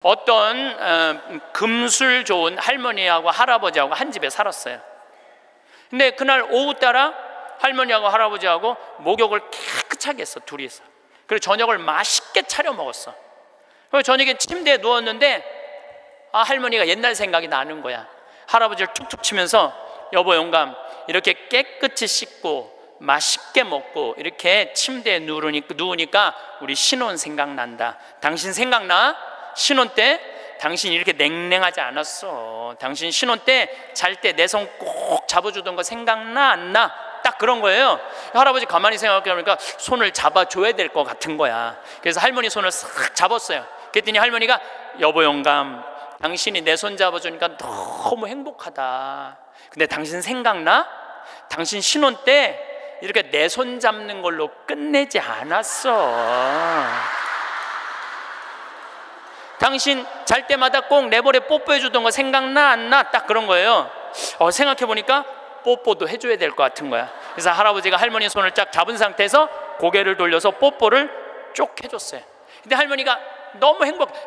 어떤 금술 좋은 할머니하고 할아버지하고 한 집에 살았어요. 근데 그날 오후 따라 할머니하고 할아버지하고 목욕을 깨끗하게 했어, 둘이서. 그리고 저녁을 맛있게 차려 먹었어. 그리고 저녁에 침대에 누웠는데 할머니가 옛날 생각이 나는 거야. 할아버지를 툭툭 치면서 여보 영감, 이렇게 깨끗이 씻고 맛있게 먹고 이렇게 침대에 누우니까 우리 신혼 생각난다. 당신 생각나? 신혼 때 당신 이렇게 냉랭하지 않았어. 당신 신혼 때 잘 때 내 손 꼭 잡아주던 거 생각나 안 나? 딱 그런 거예요. 할아버지 가만히 생각해보니까 손을 잡아줘야 될 것 같은 거야. 그래서 할머니 손을 싹 잡았어요. 그랬더니 할머니가 여보 영감, 당신이 내 손 잡아주니까 너무 행복하다. 근데 당신 생각나? 당신 신혼 때 이렇게 내 손 잡는 걸로 끝내지 않았어. 당신 잘 때마다 꼭 내버려 뽀뽀해 주던 거 생각나 안 나? 딱 그런 거예요. 생각해보니까 뽀뽀도 해줘야 될 것 같은 거야. 그래서 할아버지가 할머니 손을 쫙 잡은 상태에서 고개를 돌려서 뽀뽀를 쭉 해줬어요. 근데 할머니가 너무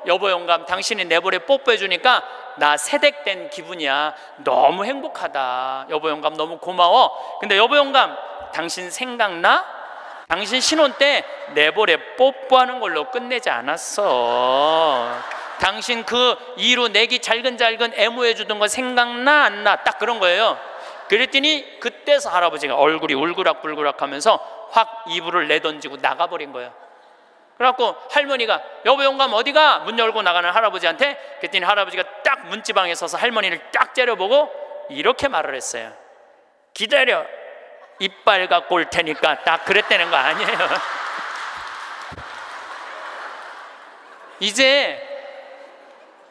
여보 영감, 당신이 내버려 뽀뽀해 주니까 나 새댁된 기분이야. 너무 행복하다. 여보 영감 너무 고마워. 근데 여보 영감, 당신 생각나? 당신 신혼 때 내버려 뽀뽀하는 걸로 끝내지 않았어. 당신 그 이루 내기 잘근잘근 애무해 주던 거 생각나 안 나? 딱 그런 거예요. 그랬더니 그때서 할아버지가 얼굴이 울그락불그락 하면서 확 이불을 내던지고 나가버린 거예요. 그래갖고 할머니가 여보 영감 어디가? 문 열고 나가는 할아버지한테. 그랬더니 할아버지가 딱 문지방에 서서 할머니를 딱 째려보고 이렇게 말을 했어요. 기다려, 이빨 갖고 올 테니까. 딱 그랬다는 거 아니에요. 이제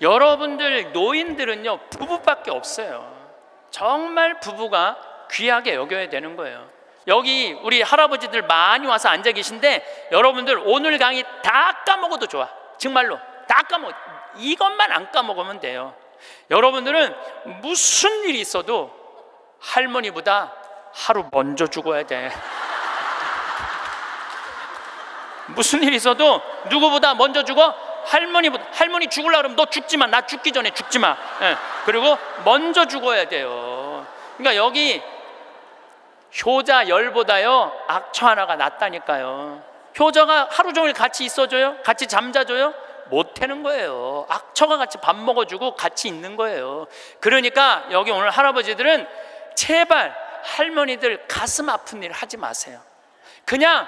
여러분들 노인들은요 부부밖에 없어요. 정말 부부가 귀하게 여겨야 되는 거예요. 여기 우리 할아버지들 많이 와서 앉아 계신데 여러분들 오늘 강의 다 까먹어도 좋아. 정말로 다 까먹어. 이것만 안 까먹으면 돼요. 여러분들은 무슨 일이 있어도 할머니보다 하루 먼저 죽어야 돼. 무슨 일이 있어도 누구보다 먼저 죽어? 할머니 죽으려고 그러면 너 죽지 마. 나 죽기 전에 죽지 마. 그리고 먼저 죽어야 돼요. 그러니까 여기 효자 열보다요 악처 하나가 낫다니까요. 효자가 하루 종일 같이 있어줘요? 같이 잠자줘요? 못하는 거예요. 악처가 같이 밥 먹어주고 같이 있는 거예요. 그러니까 여기 오늘 할아버지들은 제발 할머니들 가슴 아픈 일 하지 마세요. 그냥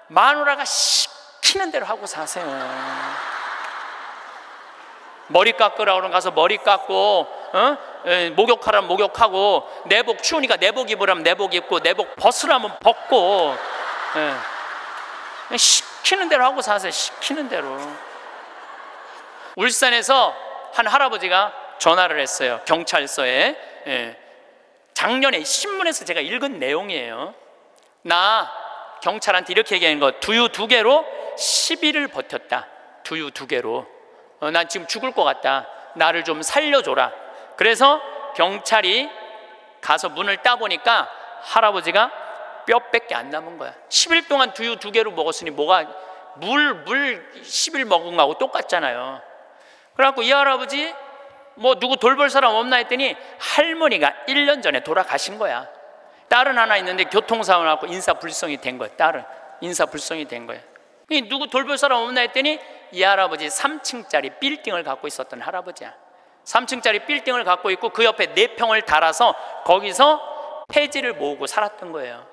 마누라가 시키는 대로 하고 사세요. 머리 깎으라 그러면 가서 머리 깎고, 목욕하라면 목욕하고, 내복 추우니까 내복 입으라면 내복 입고, 내복 벗으라면 벗고, 시키는 대로 하고 사세요. 시키는 대로. 울산에서 한 할아버지가 전화를 했어요. 경찰서에. 작년에 신문에서 제가 읽은 내용이에요. 나 경찰한테 이렇게 얘기하는 거, 두유 2개로 10일을 버텼다. 두유 2개로. 난 지금 죽을 것 같다. 나를 좀 살려줘라. 그래서 경찰이 가서 문을 따보니까 할아버지가 뼈밖에 안 남은 거야. 10일 동안 두유 2개로 먹었으니 뭐가 물 10일 먹은 거하고 똑같잖아요. 그래갖고 이 할아버지 뭐 누구 돌볼 사람 없나 했더니 할머니가 1년 전에 돌아가신 거야. 딸은 하나 있는데 교통사고 나고 인사불성이 된 거야. 딸은 인사불성이 된 거야. 누구 돌볼 사람 없나 했더니 이 할아버지 3층짜리 빌딩을 갖고 있었던 할아버지야. 3층짜리 빌딩을 갖고 있고 그 옆에 4평을 달아서 거기서 폐지를 모으고 살았던 거예요.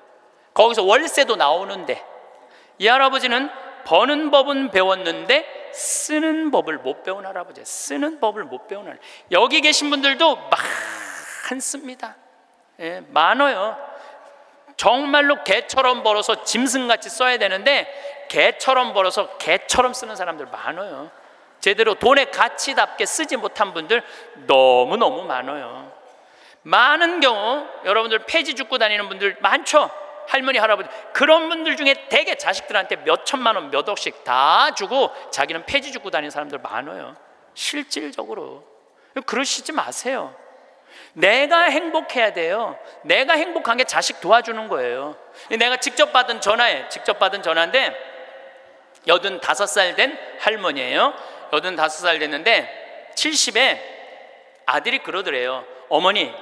거기서 월세도 나오는데 이 할아버지는 버는 법은 배웠는데 쓰는 법을 못 배운 할아버지야. 쓰는 법을 못 배운 할아버지. 여기 계신 분들도 많습니다. 많아요. 정말로 개처럼 벌어서 짐승같이 써야 되는데 개처럼 벌어서 개처럼 쓰는 사람들 많아요. 제대로 돈의 가치답게 쓰지 못한 분들 너무너무 많아요. 많은 경우 여러분들 폐지 죽고 다니는 분들 많죠. 할머니 할아버지 그런 분들 중에 대개 자식들한테 몇 천만 원 몇 억씩 다 주고 자기는 폐지 죽고 다니는 사람들 많아요. 실질적으로. 그러시지 마세요. 내가 행복해야 돼요. 내가 행복한 게 자식 도와주는 거예요. 내가 직접 받은 전화인데 85살 된 할머니예요. 85살 됐는데 70에 아들이 그러더래요. 어머니,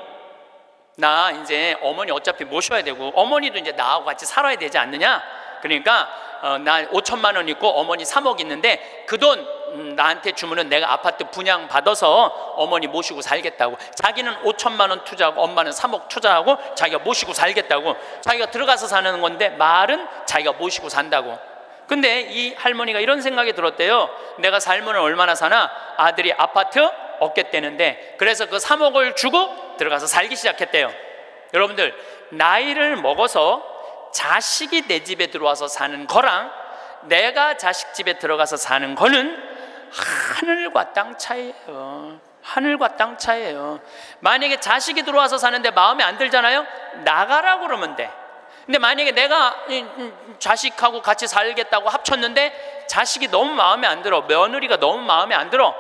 나 이제 어머니 어차피 모셔야 되고 어머니도 이제 나하고 같이 살아야 되지 않느냐? 그러니까 나 5천만 원 있고 어머니 3억 있는데 그 돈 나한테 주면은 내가 아파트 분양 받아서 어머니 모시고 살겠다고. 자기는 5천만 원 투자하고 엄마는 3억 투자하고 자기가 모시고 살겠다고. 자기가 들어가서 사는 건데 말은 자기가 모시고 산다고. 근데 이 할머니가 이런 생각이 들었대요. 내가 살면 얼마나 사나? 아들이 아파트 얻겠다는데, 그래서 그 3억을 주고 들어가서 살기 시작했대요. 여러분들, 나이를 먹어서 자식이 내 집에 들어와서 사는 거랑 내가 자식 집에 들어가서 사는 거는 하늘과 땅 차이예요. 하늘과 땅 차이예요. 만약에 자식이 들어와서 사는데 마음에 안 들잖아요? 나가라고 그러면 돼. 근데 만약에 내가 자식하고 같이 살겠다고 합쳤는데 자식이 너무 마음에 안 들어, 며느리가 너무 마음에 안 들어.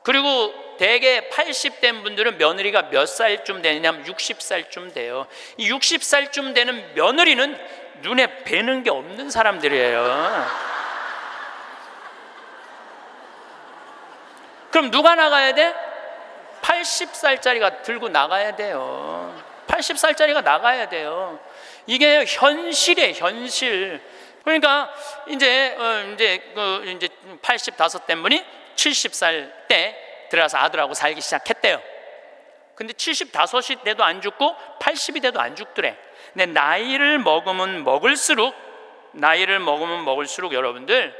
그리고 대개 80된 분들은 며느리가 몇 살쯤 되냐면 60살쯤 돼요. 이 60살쯤 되는 며느리는 눈에 뵈는 게 없는 사람들이에요. 그럼 누가 나가야 돼? 80살짜리가 들고 나가야 돼요. 80살짜리가 나가야 돼요. 이게 현실이에요, 현실. 그러니까 이제 85된 분이 70살 때 들어가서 아들하고 살기 시작했대요. 근데 75이 돼도 안 죽고 80이 돼도 안 죽더래. 근데 나이를 먹으면 먹을수록 여러분들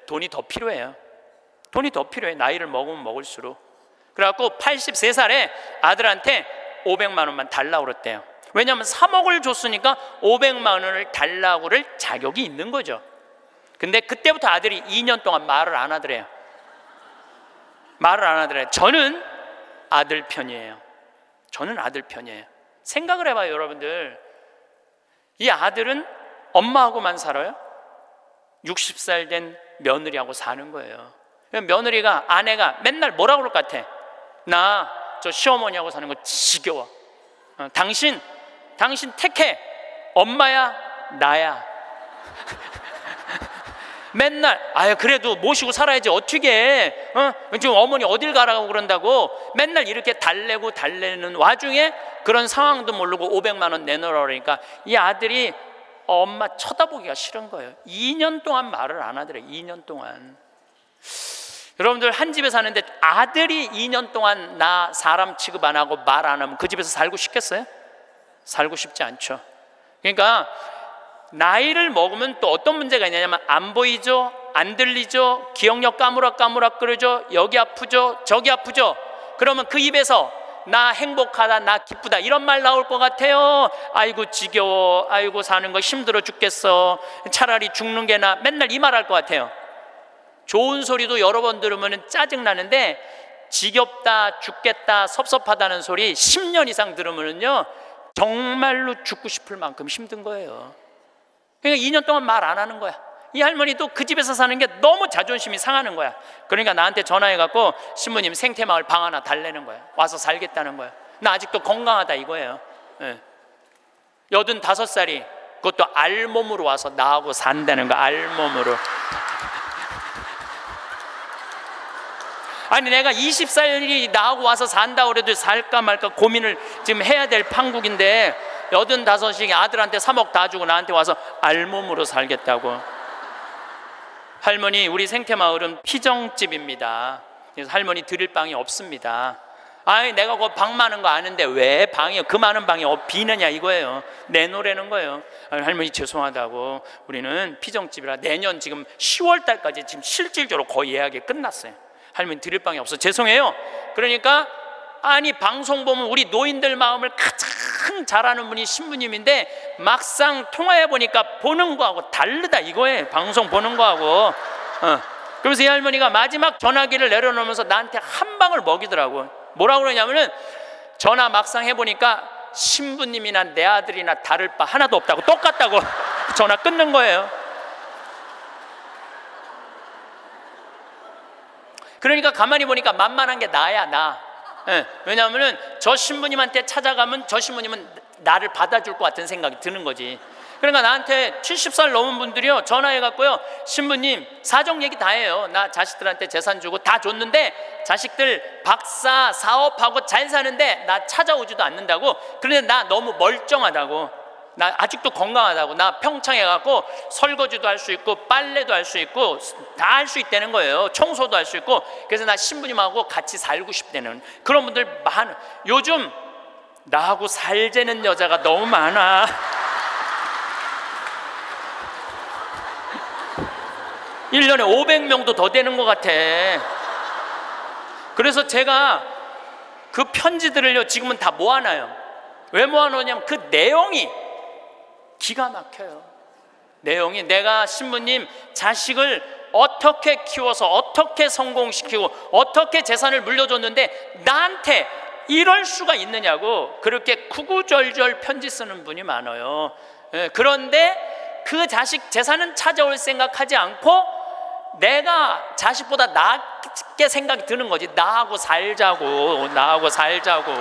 돈이 더 필요해요. 돈이 더 필요해. 나이를 먹으면 먹을수록. 그래갖고 83살에 아들한테 500만 원만 달라고 그랬대요. 왜냐하면 3억을 줬으니까 500만 원을 달라고 그럴 자격이 있는 거죠. 근데 그때부터 아들이 2년 동안 말을 안 하더래요. 말을 안 하더래요. 저는 아들 편이에요. 저는 아들 편이에요. 생각을 해봐요, 여러분들. 이 아들은 엄마하고만 살아요? 60살 된 며느리하고 사는 거예요. 며느리가, 아내가 맨날 뭐라고 그럴 것 같아? 나 저 시어머니하고 사는 거 지겨워. 당신 택해. 엄마야, 나야. 맨날 그래도 모시고 살아야지 어떻게 해? 지금 어머니 어딜 가라고 그런다고 맨날 이렇게 달래는 와중에 그런 상황도 모르고 500만 원 내놓으라 그러니까 이 아들이 엄마 쳐다보기가 싫은 거예요. 2년 동안 말을 안 하더래. 2년 동안. 여러분들, 한 집에 사는데 아들이 2년 동안 나 사람 취급 안 하고 말 안 하면 그 집에서 살고 싶겠어요? 살고 싶지 않죠. 그러니까 나이를 먹으면 또 어떤 문제가 있냐면 안 보이죠, 안 들리죠, 기억력 까무락까무락거리죠, 여기 아프죠, 저기 아프죠. 그러면 그 입에서 나 행복하다, 나 기쁘다 이런 말 나올 것 같아요. 아이고 지겨워, 아이고 사는 거 힘들어 죽겠어, 차라리 죽는 게 나, 맨날 이 말 할 것 같아요. 좋은 소리도 여러 번 들으면 짜증나는데 지겹다, 죽겠다, 섭섭하다는 소리 10년 이상 들으면요 정말로 죽고 싶을 만큼 힘든 거예요. 그러니까 2년 동안 말 안 하는 거야. 이 할머니도 그 집에서 사는 게 너무 자존심이 상하는 거야. 그러니까 나한테 전화해갖고 신부님 생태마을 방 하나 달래는 거야. 와서 살겠다는 거야. 나 아직도 건강하다 이거예요. 85살이 그것도 알몸으로 와서 나하고 산다는 거야. 알몸으로. 아니 내가 20살이 나하고 와서 산다고 그래도 살까 말까 고민을 지금 해야 될 판국인데 85이 아들한테 3억 다 주고 나한테 와서 알몸으로 살겠다고. 할머니, 우리 생태마을은 피정집입니다. 그래서 할머니 드릴 방이 없습니다. 내가 그 방 많은 거 아는데 왜 방이 그 많은 방이 비느냐 이거예요. 내놓으라는 거예요. 할머니 죄송하다고, 우리는 피정집이라 내년 지금 10월 달까지 지금 실질적으로 거의 예약이 끝났어요. 할머니 드릴 방이 없어 죄송해요. 그러니까 방송 보면 우리 노인들 마음을 가장 잘 아는 분이 신부님인데 막상 통화해 보니까 보는 거하고 다르다 이거예요. 방송 보는 거하고. 그래서 이 할머니가 마지막 전화기를 내려놓으면서 나한테 한 방을 먹이더라고. 뭐라고 그러냐면은 전화 막상 해보니까 신부님이나 내 아들이나 다를 바 하나도 없다고, 똑같다고 전화 끊는 거예요. 그러니까 가만히 보니까 만만한 게 나야, 나. 왜냐하면 저 신부님한테 찾아가면 저 신부님은 나를 받아줄 것 같은 생각이 드는 거지. 그러니까 나한테 70살 넘은 분들이요 전화해갖고요, 신부님 사정 얘기 다 해요. 나 자식들한테 재산 주고 다 줬는데 자식들 박사 사업하고 잘 사는데 나 찾아오지도 않는다고. 그런데 나 너무 멀쩡하다고, 나 아직도 건강하다고, 나 평창에 갖고 설거지도 할 수 있고 빨래도 할 수 있고 다 할 수 있다는 거예요. 청소도 할 수 있고. 그래서 나 신부님하고 같이 살고 싶다는 그런 분들 많아. 요즘 나하고 살자는 여자가 너무 많아. 1년에 500명도 더 되는 것 같아. 그래서 제가 그 편지들을요 지금은 다 모아놔요. 왜 모아놓냐면 그 내용이 기가 막혀요. 내용이 내가 신부님 자식을 어떻게 키워서 어떻게 성공시키고 어떻게 재산을 물려줬는데 나한테 이럴 수가 있느냐고 그렇게 구구절절 편지 쓰는 분이 많아요. 그런데 그 자식 재산은 찾아올 생각하지 않고 내가 자식보다 낫게 생각이 드는 거지. 나하고 살자고, 나하고 살자고.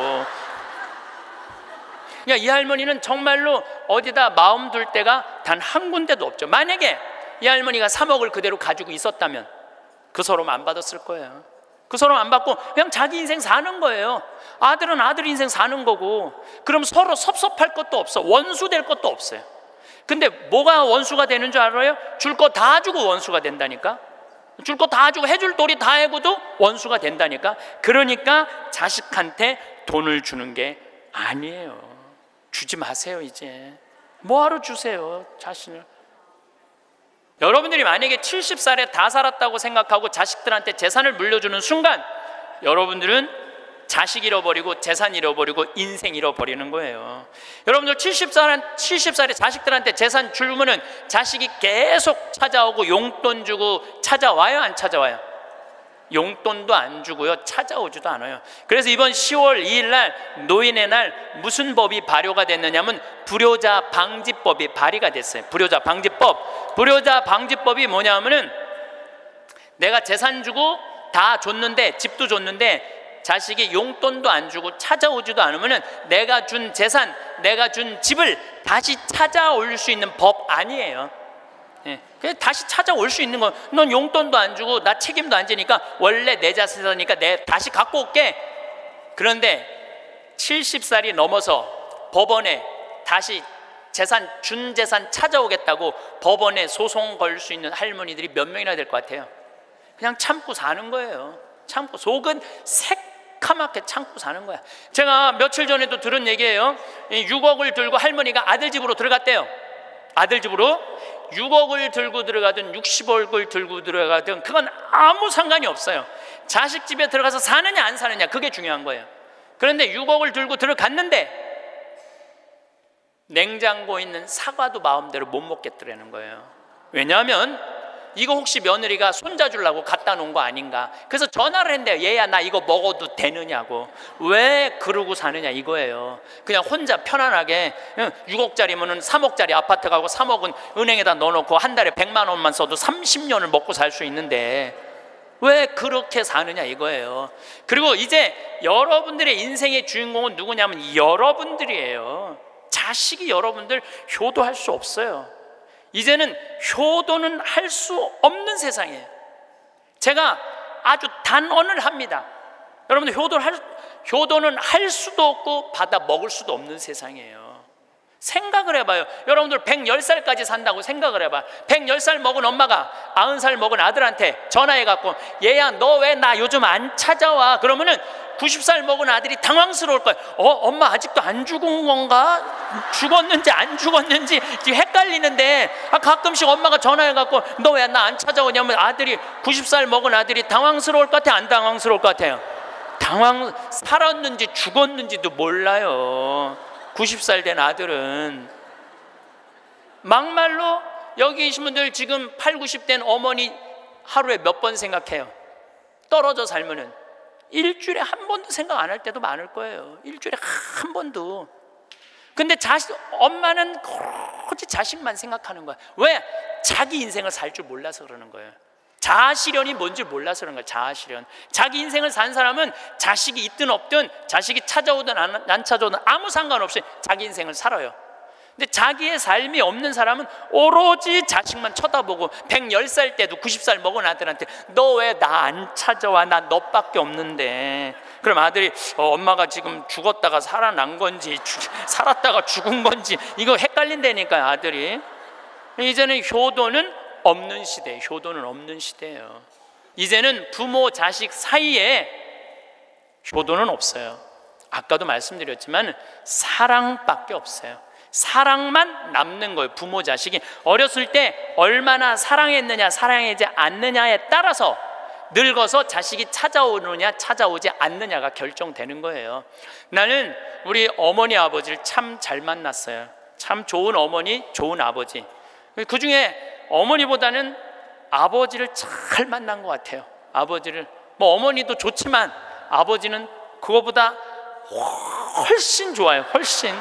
그러니까 이 할머니는 정말로 어디다 마음 둘 데가 단 한 군데도 없죠. 만약에 이 할머니가 3억을 그대로 가지고 있었다면 그 서름 안 받았을 거예요. 그 서름 안 받고 그냥 자기 인생 사는 거예요. 아들은 아들 인생 사는 거고. 그럼 서로 섭섭할 것도 없어. 원수 될 것도 없어요. 근데 뭐가 원수가 되는 줄 알아요? 줄 거 다 주고 원수가 된다니까. 줄 거 다 주고 해줄 도리 다 해고도 원수가 된다니까. 그러니까 자식한테 돈을 주는 게 아니에요. 주지 마세요. 이제 뭐하러 주세요 자신을. 여러분들이 만약에 70살에 다 살았다고 생각하고 자식들한테 재산을 물려주는 순간 여러분들은 자식 잃어버리고 재산 잃어버리고 인생 잃어버리는 거예요. 여러분들 70살에 자식들한테 재산 주면은 자식이 계속 찾아오고 용돈 주고 찾아와요 안 찾아와요? 용돈도 안 주고요 찾아오지도 않아요. 그래서 이번 10월 2일 날 노인의 날 무슨 법이 발효가 됐느냐면 불효자 방지법이 발의가 됐어요. 불효자 방지법. 불효자 방지법이 뭐냐면은 내가 재산 주고 다 줬는데 집도 줬는데 자식이 용돈도 안 주고 찾아오지도 않으면 내가 준 재산, 내가 준 집을 다시 찾아올 수 있는 법 아니에요. 그냥 다시 찾아올 수 있는 건 넌 용돈도 안 주고 나 책임도 안 지니까 원래 내 자산이니까 내 다시 갖고 올게. 그런데 70살이 넘어서 법원에 다시 준 재산 찾아오겠다고 법원에 소송 걸 수 있는 할머니들이 몇 명이나 될 것 같아요? 그냥 참고 사는 거예요. 참고 속은 새카맣게 참고 사는 거야. 제가 며칠 전에도 들은 얘기예요. 6억을 들고 할머니가 아들 집으로 들어갔대요. 아들 집으로 6억을 들고 들어가든 60억을 들고 들어가든 그건 아무 상관이 없어요. 자식 집에 들어가서 사느냐 안 사느냐 그게 중요한 거예요. 그런데 6억을 들고 들어갔는데 냉장고에 있는 사과도 마음대로 못 먹겠더라는 거예요. 왜냐하면 이거 혹시 며느리가 손자 주려고 갖다 놓은 거 아닌가. 그래서 전화를 했는데요. 얘야 나 이거 먹어도 되느냐고. 왜 그러고 사느냐 이거예요. 그냥 혼자 편안하게 6억짜리면 3억짜리 아파트 가고 3억은 은행에다 넣어놓고 한 달에 100만 원만 써도 30년을 먹고 살 수 있는데 왜 그렇게 사느냐 이거예요. 그리고 이제 여러분들의 인생의 주인공은 누구냐면 여러분들이에요. 자식이 여러분들 효도할 수 없어요. 이제는 효도는 할 수 없는 세상이에요. 제가 아주 단언을 합니다. 여러분들 효도는 할 수도 없고 받아 먹을 수도 없는 세상이에요. 생각을 해봐요. 여러분들 110살까지 산다고 생각을 해봐. 110살 먹은 엄마가 90살 먹은 아들한테 전화해갖고 얘야 너 왜 나 요즘 안 찾아와? 그러면은 90살 먹은 아들이 당황스러울 거예요. 엄마 아직도 안 죽은 건가? 죽었는지 안 죽었는지 헷갈리는데 가끔씩 엄마가 전화해갖고 너 왜 나 안 찾아오냐면 아들이 90살 먹은 아들이 당황스러울 것 같아요? 안 당황스러울 것 같아요? 살았는지 죽었는지도 몰라요. 90살 된 아들은. 막말로 여기 계신 분들 지금 8, 90 된 어머니 하루에 몇 번 생각해요? 떨어져 살면은 일주일에 한 번도 생각 안 할 때도 많을 거예요. 일주일에 한 번도. 근데 엄마는 오로지 자식만 생각하는 거야. 왜? 자기 인생을 살 줄 몰라서 그러는 거예요. 자아실현이 뭔지 몰라서 그런 거예요. 자아실현. 자기 인생을 산 사람은 자식이 있든 없든 자식이 찾아오든 안 찾아오든 아무 상관없이 자기 인생을 살아요. 근데 자기의 삶이 없는 사람은 오로지 자식만 쳐다보고 110살 때도 90살 먹은 아들한테 너 왜 나 안 찾아와? 나 너밖에 없는데. 그럼 아들이 엄마가 지금 죽었다가 살아난 건지 살았다가 죽은 건지 이거 헷갈린다니까요, 아들이. 이제는 효도는 없는 시대예요. 효도는 없는 시대예요. 이제는 부모 자식 사이에 효도는 없어요. 아까도 말씀드렸지만 사랑밖에 없어요. 사랑만 남는 거예요. 부모 자식이 어렸을 때 얼마나 사랑했느냐 사랑하지 않느냐에 따라서 늙어서 자식이 찾아오느냐 찾아오지 않느냐가 결정되는 거예요. 나는 우리 어머니 아버지를 참 잘 만났어요. 참 좋은 어머니 좋은 아버지. 그 중에 어머니보다는 아버지를 잘 만난 것 같아요. 아버지를 뭐 어머니도 좋지만 아버지는 그거보다 훨씬 좋아요. 훨씬.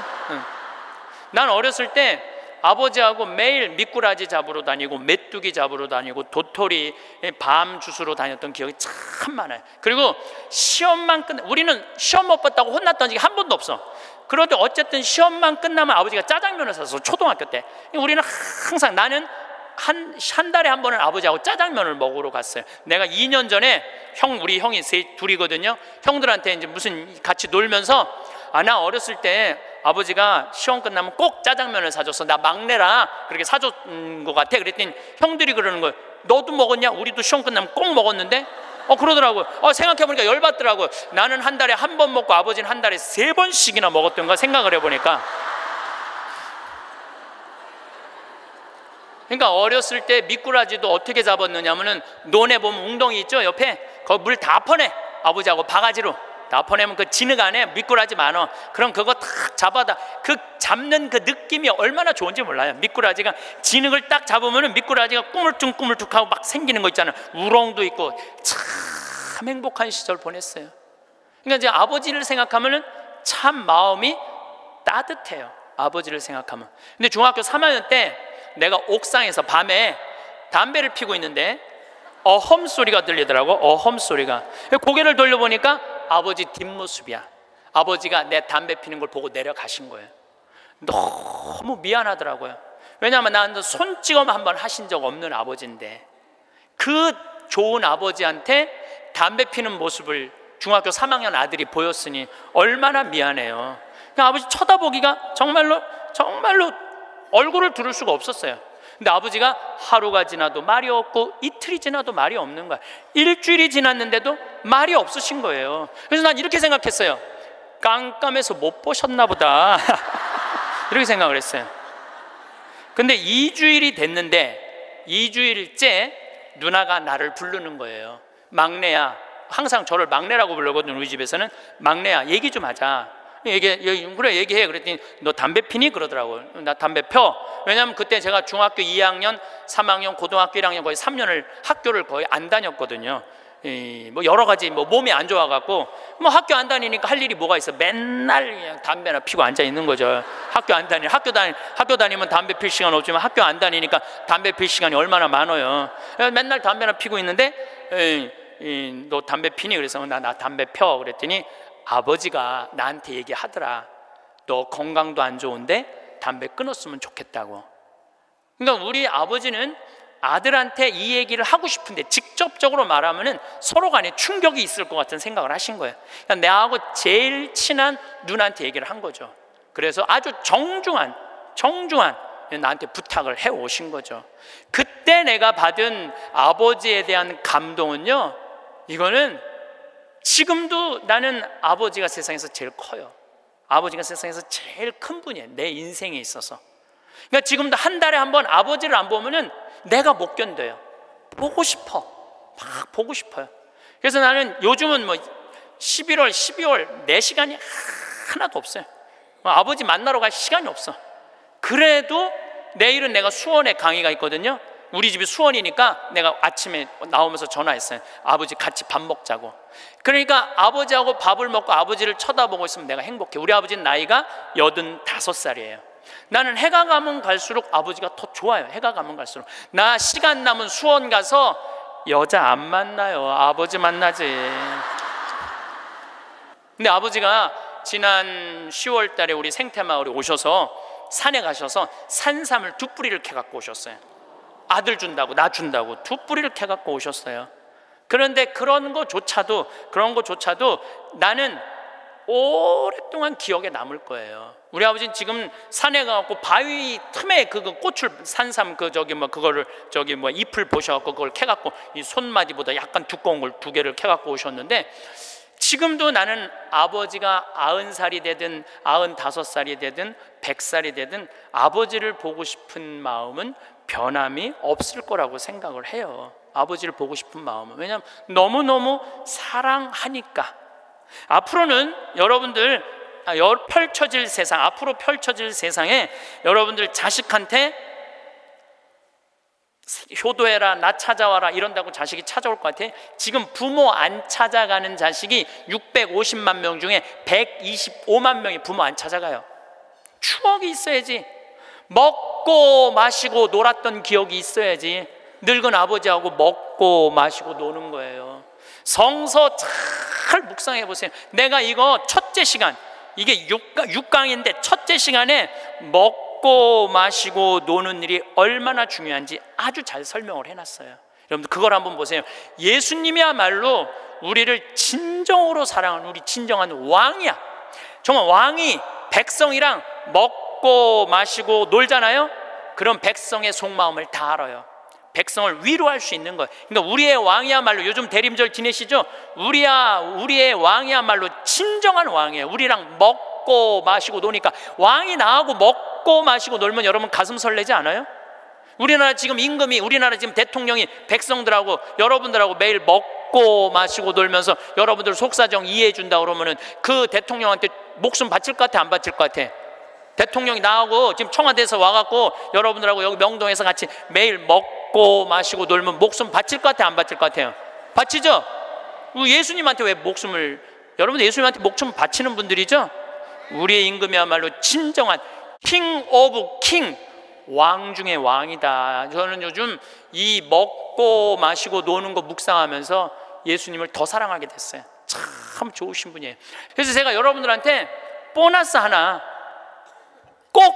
난 어렸을 때 아버지하고 매일 미꾸라지 잡으러 다니고 메뚜기 잡으러 다니고 도토리 밤 주스러 다녔던 기억이 참 많아요. 그리고 시험만 우리는 시험 못 봤다고 혼났던 적이 한 번도 없어. 그런데 어쨌든 시험만 끝나면 아버지가 짜장면을 사서 초등학교 때 우리는 항상 나는 한 달에 한 번은 아버지하고 짜장면을 먹으러 갔어요. 내가 2년 전에 우리 형이 둘이거든요. 형들한테 이제 무슨 같이 놀면서 나 어렸을 때 아버지가 시험 끝나면 꼭 짜장면을 사줬어. 나 막내라 그렇게 사줬는 것 같아. 그랬더니 형들이 그러는 거예요. 너도 먹었냐? 우리도 시험 끝나면 꼭 먹었는데? 그러더라고요. 생각해보니까 열받더라고요. 나는 한 달에 한 번 먹고 아버지는 한 달에 3번씩이나 먹었던가 생각을 해보니까. 그러니까 어렸을 때 미꾸라지도 어떻게 잡았느냐면은 논에 보면 웅덩이 있죠? 옆에 거기 물 다 퍼내. 아버지하고 바가지로 다 퍼내면 그 진흙 안에 미꾸라지 많아. 그럼 그거 탁 잡아다 그 잡는 그 느낌이 얼마나 좋은지 몰라요. 미꾸라지가 진흙을 딱 잡으면은 미꾸라지가 꾸물쭉꾸물쭉하고 막 생기는 거 있잖아요. 우렁도 있고 참 행복한 시절 보냈어요. 그러니까 이제 아버지를 생각하면은 참 마음이 따뜻해요. 아버지를 생각하면. 근데 중학교 3학년 때 내가 옥상에서 밤에 담배를 피고 있는데 어험 소리가 들리더라고. 어험 소리가. 고개를 돌려보니까 아버지 뒷모습이야. 아버지가 내 담배 피는 걸 보고 내려가신 거예요. 너무 미안하더라고요. 왜냐하면 나는 손찌검 한번 하신 적 없는 아버지인데 그 좋은 아버지한테 담배 피는 모습을 중학교 3학년 아들이 보였으니 얼마나 미안해요. 그냥 아버지 쳐다보기가 정말로 얼굴을 들을 수가 없었어요. 근데 아버지가 하루가 지나도 말이 없고 이틀이 지나도 말이 없는 거야. 일주일이 지났는데도 말이 없으신 거예요. 그래서 난 이렇게 생각했어요. 깜깜해서 못 보셨나 보다. 이렇게 생각을 했어요. 근데 2주일이 됐는데 2주일째 누나가 나를 부르는 거예요. 막내야. 항상 저를 막내라고 부르거든요. 우리 집에서는. 막내야, 얘기 좀 하자. 그래 얘기해. 그랬더니 너 담배 피니? 그러더라고요. 나 담배 펴. 왜냐하면 그때 제가 중학교 2학년 3학년 고등학교 1학년 거의 3년을 학교를 거의 안 다녔거든요. 뭐 여러 가지 몸이 안 좋아갖고 학교 안 다니니까 할 일이 뭐가 있어. 맨날 그냥 담배나 피고 앉아 있는 거죠. 학교 다니면 담배 필 시간 없지만 학교 안 다니니까 담배 필 시간이 얼마나 많아요. 맨날 담배나 피고 있는데 너 담배 피니? 그래서 나 담배 펴. 그랬더니 아버지가 나한테 얘기하더라. 너 건강도 안 좋은데 담배 끊었으면 좋겠다고. 그러니까 우리 아버지는 아들한테 이 얘기를 하고 싶은데 직접적으로 말하면은 서로 간에 충격이 있을 것 같은 생각을 하신 거예요. 그러니까 나하고 제일 친한 누나한테 얘기를 한 거죠. 그래서 아주 정중한 나한테 부탁을 해 오신 거죠. 그때 내가 받은 아버지에 대한 감동은요, 이거는 지금도 나는 아버지가 세상에서 제일 커요. 아버지가 세상에서 제일 큰 분이에요. 내 인생에 있어서. 그러니까 지금도 한 달에 한 번 아버지를 안 보면은 내가 못 견뎌요. 보고 싶어. 막 보고 싶어요. 그래서 나는 요즘은 11월, 12월 내 시간이 하나도 없어요. 아버지 만나러 갈 시간이 없어. 그래도 내일은 내가 수원에 강의가 있거든요. 우리 집이 수원이니까 내가 아침에 나오면서 전화했어요. 아버지 같이 밥 먹자고. 그러니까 아버지하고 밥을 먹고 아버지를 쳐다보고 있으면 내가 행복해. 우리 아버지는 나이가 85살이에요. 나는 해가 가면 갈수록 아버지가 더 좋아요. 해가 가면 갈수록. 나 시간 남은 수원 가서 여자 안 만나요. 아버지 만나지. 근데 아버지가 지난 10월 달에 우리 생태마을에 오셔서 산에 가셔서 산삼을 2뿌리를 캐갖고 오셨어요. 아들 준다고, 나 준다고 2뿌리를 캐갖고 오셨어요. 그런데 그런 거조차도 나는 오랫동안 기억에 남을 거예요. 우리 아버지는 지금 산에 가갖고 바위 틈에 그 꽃을, 산삼 그거를 잎을 보셔갖고 그걸 캐갖고 이 손마디보다 약간 두꺼운 걸 2개를 캐갖고 오셨는데, 지금도 나는 아버지가 90살이 되든 95살이 되든 100살이 되든 아버지를 보고 싶은 마음은 변함이 없을 거라고 생각을 해요. 아버지를 보고 싶은 마음은. 왜냐하면 너무너무 사랑하니까. 앞으로는 여러분들 앞으로 펼쳐질 세상에 여러분들 자식한테 효도해라, 나 찾아와라 이런다고 자식이 찾아올 것 같아? 지금 부모 안 찾아가는 자식이 650만 명 중에 125만 명이 부모 안 찾아가요. 추억이 있어야지. 먹고 마시고 놀았던 기억이 있어야지. 늙은 아버지하고 먹고 마시고 노는 거예요. 성서 잘 묵상해 보세요. 내가 이거 첫째 시간, 이게 6강인데 첫째 시간에 먹고 마시고 노는 일이 얼마나 중요한지 아주 잘 설명을 해놨어요. 여러분들 그걸 한번 보세요. 예수님이야말로 우리를 진정으로 사랑하는 우리 진정한 왕이야. 정말 왕이 백성이랑 먹고 마시고 놀잖아요. 그럼 백성의 속마음을 다 알아요. 백성을 위로할 수 있는 거예요. 그러니까 우리의 왕이야말로, 요즘 대림절 지내시죠? 우리의 왕이야말로 진정한 왕이에요. 우리랑 먹고 마시고 노니까. 왕이 나하고 먹고 마시고 놀면 여러분 가슴 설레지 않아요? 우리나라 지금 우리나라 지금 대통령이 백성들하고 여러분들하고 매일 먹고 마시고 놀면서 여러분들 속사정 이해해 준다 그러면은 그 대통령한테 목숨 바칠 것 같아, 안 바칠 것 같아? 대통령이 나하고 지금 청와대에서 와갖고 여러분들하고 여기 명동에서 같이 매일 먹고 마시고 놀면 목숨 바칠 것 같아, 안 바칠 것 같아요? 바치죠? 예수님한테 왜 여러분 예수님한테 목숨 바치는 분들이죠? 우리의 임금이야말로 진정한 킹 오브 킹, 왕 중의 왕이다. 저는 요즘 이 먹고 마시고 노는 거 묵상하면서 예수님을 더 사랑하게 됐어요. 참 좋으신 분이에요. 그래서 제가 여러분들한테 보너스 하나 꼭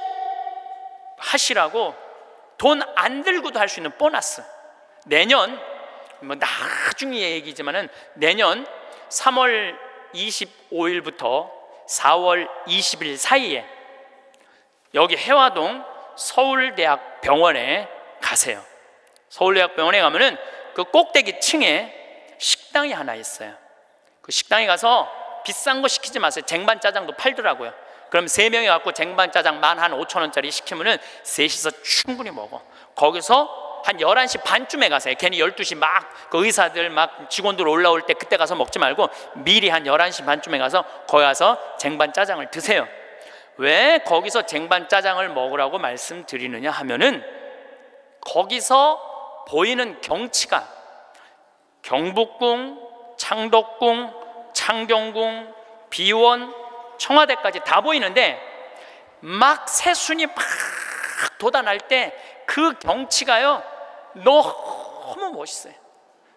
하시라고, 돈 안 들고도 할 수 있는 보너스, 내년 나중에 얘기지만은 내년 3월 25일부터 4월 20일 사이에 여기 해화동 서울대학병원에 가세요. 서울대학병원에 가면은 그 꼭대기 층에 식당이 하나 있어요. 그 식당에 가서 비싼 거 시키지 마세요. 쟁반짜장도 팔더라고요. 그럼 3명이 갖고 쟁반짜장 15,000원짜리 시키면은 셋이서 충분히 먹어. 거기서 한 11시 반쯤에 가세요. 괜히 12시 그 의사들 직원들 올라올 때 그때 가서 먹지 말고 미리 한 11시 반쯤에 가서 거기 가서 쟁반짜장을 드세요. 왜 거기서 쟁반짜장을 먹으라고 말씀드리느냐 하면은, 거기서 보이는 경치가 경복궁, 창덕궁, 창경궁, 비원, 청와대까지 다 보이는데 새순이 돋아날 때 그 경치가요 너무 멋있어요.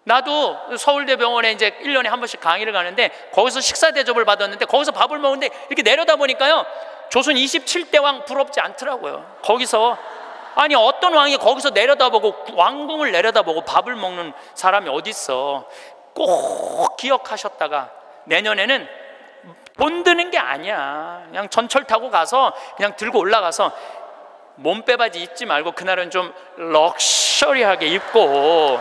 나도 서울대병원에 이제 1년에 한 번씩 강의를 가는데 거기서 식사 대접을 받았는데, 거기서 밥을 먹는데 이렇게 내려다 보니까요 조선 27대 왕 부럽지 않더라고요. 거기서 아니 어떤 왕이 거기서 내려다보고 왕궁을 내려다보고 밥을 먹는 사람이 어디 있어. 꼭 기억하셨다가 내년에는 돈 드는 게 아니야. 그냥 전철 타고 가서 그냥 들고 올라가서 몸빼바지 입지 말고 그날은 좀 럭셔리하게 입고,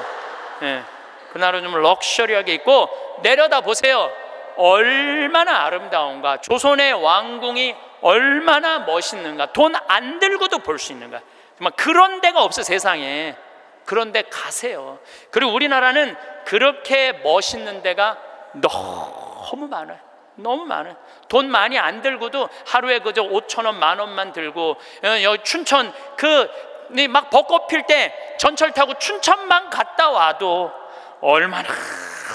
그날은 좀 럭셔리하게 입고 내려다 보세요. 얼마나 아름다운가, 조선의 왕궁이 얼마나 멋있는가, 돈 안 들고도 볼 수 있는가. 정말 그런 데가 없어 세상에. 그런 데 가세요. 그리고 우리나라는 그렇게 멋있는 데가 너무 많아요. 너무 많아요. 돈 많이 안 들고도 하루에 그저 5,000원, 10,000원만 들고, 여기 춘천 벚꽃 필 때 전철 타고 춘천만 갔다 와도 얼마나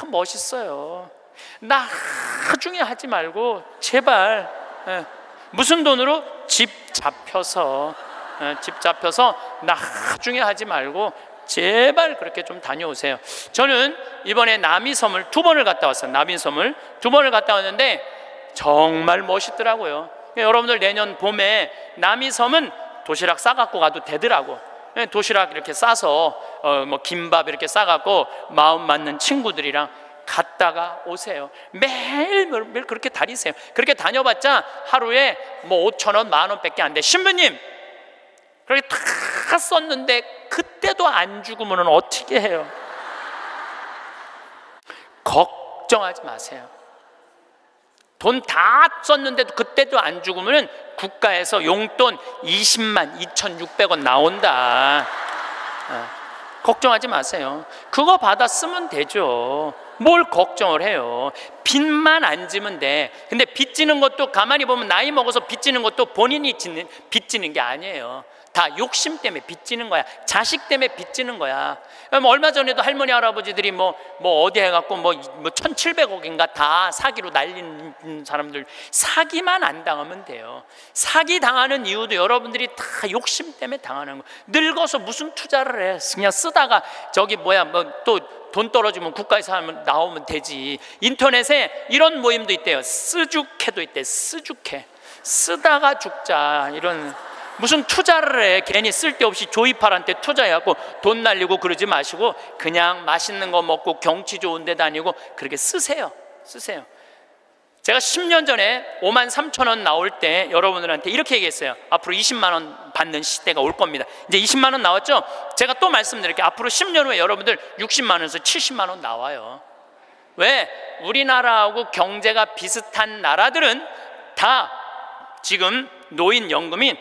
멋있어요. 나중에 하지 말고 제발 무슨 돈으로 집 잡혀서 나중에 하지 말고 제발 그렇게 좀 다녀오세요. 저는 이번에 남이섬을 2번을 갔다 왔어요. 남이섬을 2번을 갔다 왔는데 정말 멋있더라고요. 여러분들 내년 봄에 남이섬은 도시락 싸갖고 가도 되더라고. 도시락 이렇게 싸서 뭐 김밥 이렇게 싸갖고 마음 맞는 친구들이랑 갔다가 오세요. 매일 그렇게 다니세요. 그렇게 다녀봤자 하루에 뭐 5,000원, 10,000원 밖에 안 돼. 신부님, 그렇게 다 썼는데 그때도 안 죽으면 어떻게 해요? 걱정하지 마세요. 돈 다 썼는데도 그때도 안 죽으면 국가에서 용돈 20만 2,600원 나온다. 걱정하지 마세요. 그거 받아 쓰면 되죠. 뭘 걱정을 해요. 빚만 안 지면 돼. 근데 빚지는 것도 가만히 보면 나이 먹어서 빚지는 것도 본인이 빚지는 게 아니에요. 다 욕심 때문에 빚지는 거야. 자식 때문에 빚지는 거야. 얼마 전에도 할머니 할아버지들이 뭐 어디 해갖고 뭐 1,700억인가 다 사기로 날린 사람들, 사기만 안 당하면 돼요. 사기 당하는 이유도 여러분들이 다 욕심 때문에 당하는 거. 늙어서 무슨 투자를 해? 그냥 쓰다가 저기 뭐야 뭐 또 돈 떨어지면 국가에서 하면 나오면 되지. 인터넷에 이런 모임도 있대요. 쓰죽해도 있대. 쓰죽해. 쓰다가 죽자. 이런 무슨 투자를 해. 괜히 쓸데없이 조이팔한테 투자해갖고 돈 날리고 그러지 마시고 그냥 맛있는 거 먹고 경치 좋은 데 다니고 그렇게 쓰세요. 쓰세요. 제가 10년 전에 53,000원 나올 때 여러분들한테 이렇게 얘기했어요. 앞으로 20만 원 받는 시대가 올 겁니다. 이제 20만 원 나왔죠? 제가 또 말씀드릴게요. 앞으로 10년 후에 여러분들 60만 원에서 70만 원 나와요. 왜? 우리나라하고 경제가 비슷한 나라들은 다 지금 노인연금이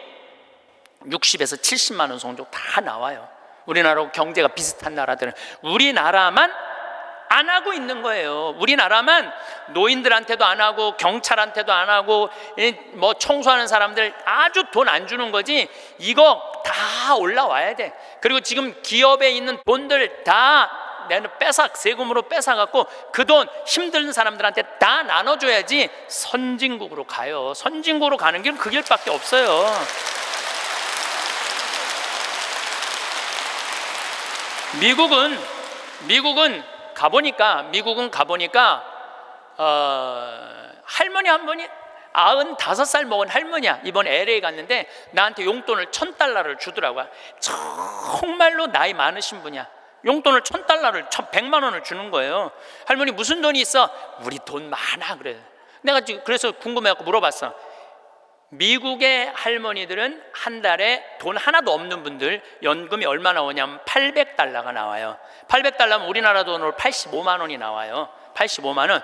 60에서 70만 원 정도 다 나와요. 우리나라하고 경제가 비슷한 나라들은. 우리나라만 안 하고 있는 거예요. 우리나라만 노인들한테도 안 하고 경찰한테도 안 하고 뭐 청소하는 사람들 아주 돈 안 주는 거지. 이거 다 올라와야 돼. 그리고 지금 기업에 있는 돈들 다 세금으로 뺏어갖고 그 돈 힘든 사람들한테 다 나눠줘야지 선진국으로 가요. 선진국으로 가는 길은 그 길밖에 없어요. 미국은 가보니까 할머니 한 분이 95살 먹은 할머니야. 이번 LA 갔는데 나한테 용돈을 $1,000를 주더라고요. 정말로 나이 많으신 분이야. 용돈을 $1,000를 100만 원을 주는 거예요. 할머니 무슨 돈이 있어? 우리 돈 많아. 그래. 내가 지금 그래서 궁금해갖고 물어봤어. 미국의 할머니들은 한 달에 돈 하나도 없는 분들 연금이 얼마 나오냐면 $800가 나와요. $800면 우리나라 돈으로 85만 원이 나와요. 85만 원.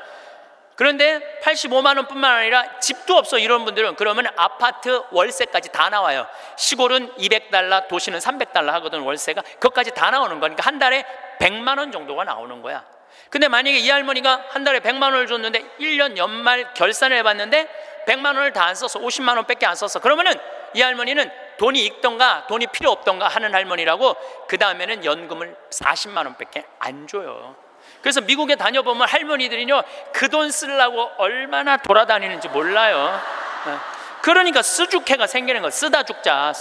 그런데 85만 원뿐만 아니라 집도 없어 이런 분들은 그러면 아파트 월세까지 다 나와요. 시골은 $200, 도시는 $300 하거든 월세가. 그것까지 다 나오는 거니까 한 달에 100만 원 정도가 나오는 거야. 근데 만약에 이 할머니가 한 달에 100만 원을 줬는데 1년 연말 결산을 해봤는데 100만 원을 다 안 써서 50만 원밖에 안 썼어. 그러면은 이 할머니는 돈이 있던가 돈이 필요 없던가 하는 할머니라고. 그 다음에는 연금을 40만 원밖에 안 줘요. 그래서 미국에 다녀보면 할머니들이요 그 돈 쓰려고 얼마나 돌아다니는지 몰라요. 그러니까 쓰죽해가 생기는 거야. 쓰다 죽자.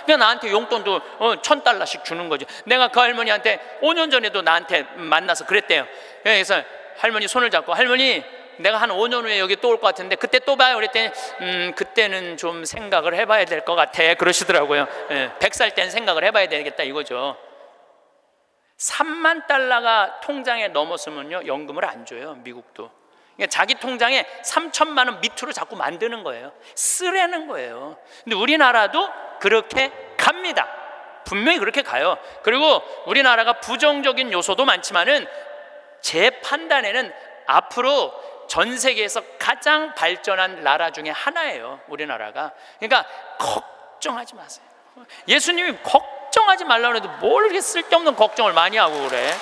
그냥 나한테 용돈도 $1,000씩 주는 거지. 내가 그 할머니한테 5년 전에도 나한테 만나서 그랬대요. 그래서 할머니 손을 잡고 할머니 내가 한 5년 후에 여기 또 올 것 같은데 그때 또 봐요. 그랬더니 그때는 좀 생각을 해봐야 될 것 같아 그러시더라고요. 100살 때는 생각을 해봐야 되겠다 이거죠. $30,000가 통장에 넘었으면요 연금을 안 줘요. 미국도. 그러니까 자기 통장에 3,000만 원 밑으로 자꾸 만드는 거예요. 쓰라는 거예요. 근데 우리나라도 그렇게 갑니다. 분명히 그렇게 가요. 그리고 우리나라가 부정적인 요소도 많지만은 제 판단에는 앞으로 전 세계에서 가장 발전한 나라 중에 하나예요. 우리나라가. 그러니까 걱정하지 마세요. 예수님이 걱정하지 말라고 해도 뭘 이렇게 쓸데없는 걱정을 많이 하고 그래.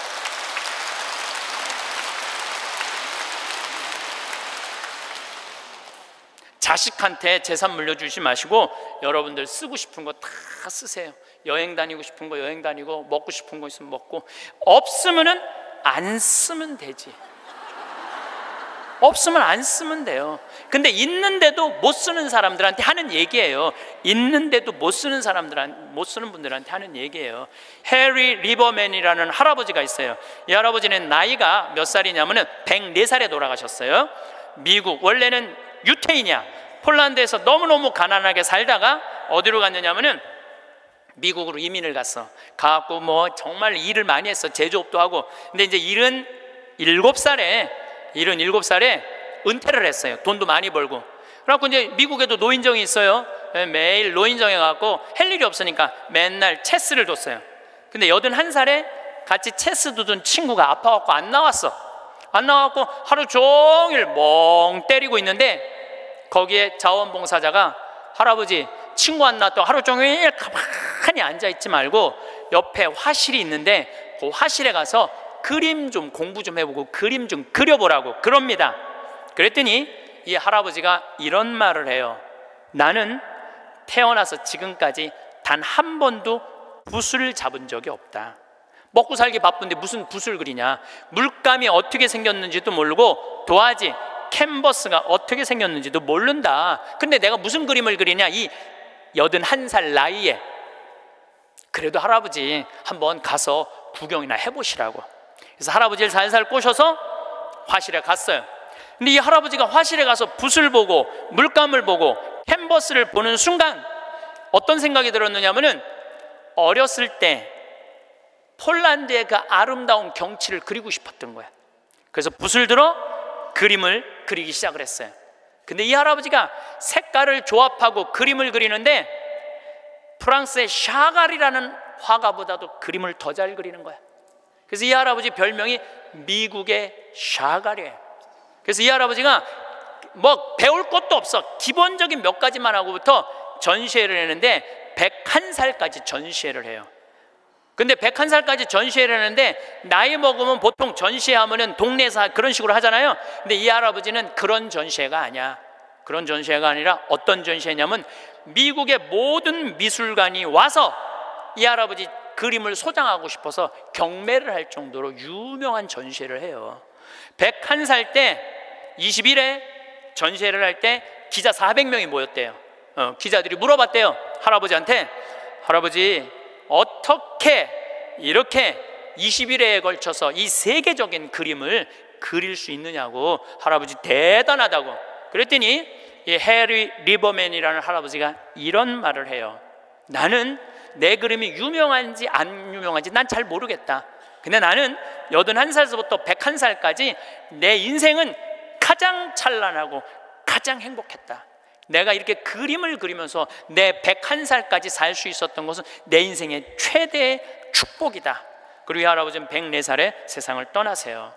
자식한테 재산 물려주지 마시고 여러분들 쓰고 싶은 거 다 쓰세요. 여행 다니고 싶은 거 여행 다니고 먹고 싶은 거 있으면 먹고 없으면은 안 쓰면 되지. 없으면 안 쓰면 돼요. 근데 있는데도 못 쓰는 사람들한테 하는 얘기예요. 있는데도 못 쓰는 분들한테 하는 얘기예요. 해리 리버맨이라는 할아버지가 있어요. 이 할아버지는 나이가 몇 살이냐면은 104살에 돌아가셨어요. 미국 원래는 유태인이야. 폴란드에서 너무너무 가난하게 살다가 어디로 갔느냐면은 미국으로 이민을 갔어. 가갖고 뭐 정말 일을 많이 했어. 제조업도 하고. 근데 이제 77살에 은퇴를 했어요. 돈도 많이 벌고. 그래갖고 이제 미국에도 노인정이 있어요. 매일 노인정에 가갖고 할 일이 없으니까 맨날 체스를 뒀어요. 근데 81살에 같이 체스 두던 친구가 아파갖고 안 나왔어. 안 나와갖고 하루 종일 멍 때리고 있는데 거기에 자원봉사자가 할아버지 친구 안 나왔다고 하루 종일 가만히 앉아있지 말고 옆에 화실이 있는데 그 화실에 가서 그림 좀 공부 좀 해보고 그림 좀 그려보라고 그럽니다. 그랬더니 이 할아버지가 이런 말을 해요. 나는 태어나서 지금까지 단 한 번도 붓을 잡은 적이 없다. 먹고 살기 바쁜데 무슨 붓을 그리냐. 물감이 어떻게 생겼는지도 모르고 도화지, 캔버스가 어떻게 생겼는지도 모른다. 근데 내가 무슨 그림을 그리냐. 이 81살 나이에. 그래도 할아버지 한번 가서 구경이나 해보시라고. 그래서 할아버지를 살살 꼬셔서 화실에 갔어요. 근데 이 할아버지가 화실에 가서 붓을 보고 물감을 보고 캔버스를 보는 순간 어떤 생각이 들었느냐면은 어렸을 때 폴란드의 그 아름다운 경치를 그리고 싶었던 거야. 그래서 붓을 들어 그림을 그리기 시작을 했어요. 근데 이 할아버지가 색깔을 조합하고 그림을 그리는데 프랑스의 샤갈이라는 화가보다도 그림을 더 잘 그리는 거야. 그래서 이 할아버지 별명이 미국의 샤갈이에요. 그래서 이 할아버지가 뭐 배울 것도 없어. 기본적인 몇 가지만 하고부터 전시회를 했는데 101살까지 전시회를 해요. 근데 101살까지 전시회를 하는데 나이 먹으면 보통 전시회하면은 동네에서 그런 식으로 하잖아요. 근데 이 할아버지는 그런 전시회가 아니야. 그런 전시회가 아니라 어떤 전시회냐면 미국의 모든 미술관이 와서 이 할아버지 그림을 소장하고 싶어서 경매를 할 정도로 유명한 전시회를 해요. 101살 때 20일에 전시회를 할 때 기자 400명이 모였대요. 기자들이 물어봤대요. 할아버지한테 할아버지 어떻게 이렇게 20일에 걸쳐서 이 세계적인 그림을 그릴 수 있느냐고. 할아버지 대단하다고. 그랬더니 이 해리 리버맨이라는 할아버지가 이런 말을 해요. 나는 내 그림이 유명한지 안 유명한지 난 잘 모르겠다. 근데 나는 81살부터 101살까지 내 인생은 가장 찬란하고 가장 행복했다. 내가 이렇게 그림을 그리면서 내 101살까지 살 수 있었던 것은 내 인생의 최대의 축복이다. 그리고 이 할아버지는 104살에 세상을 떠나세요.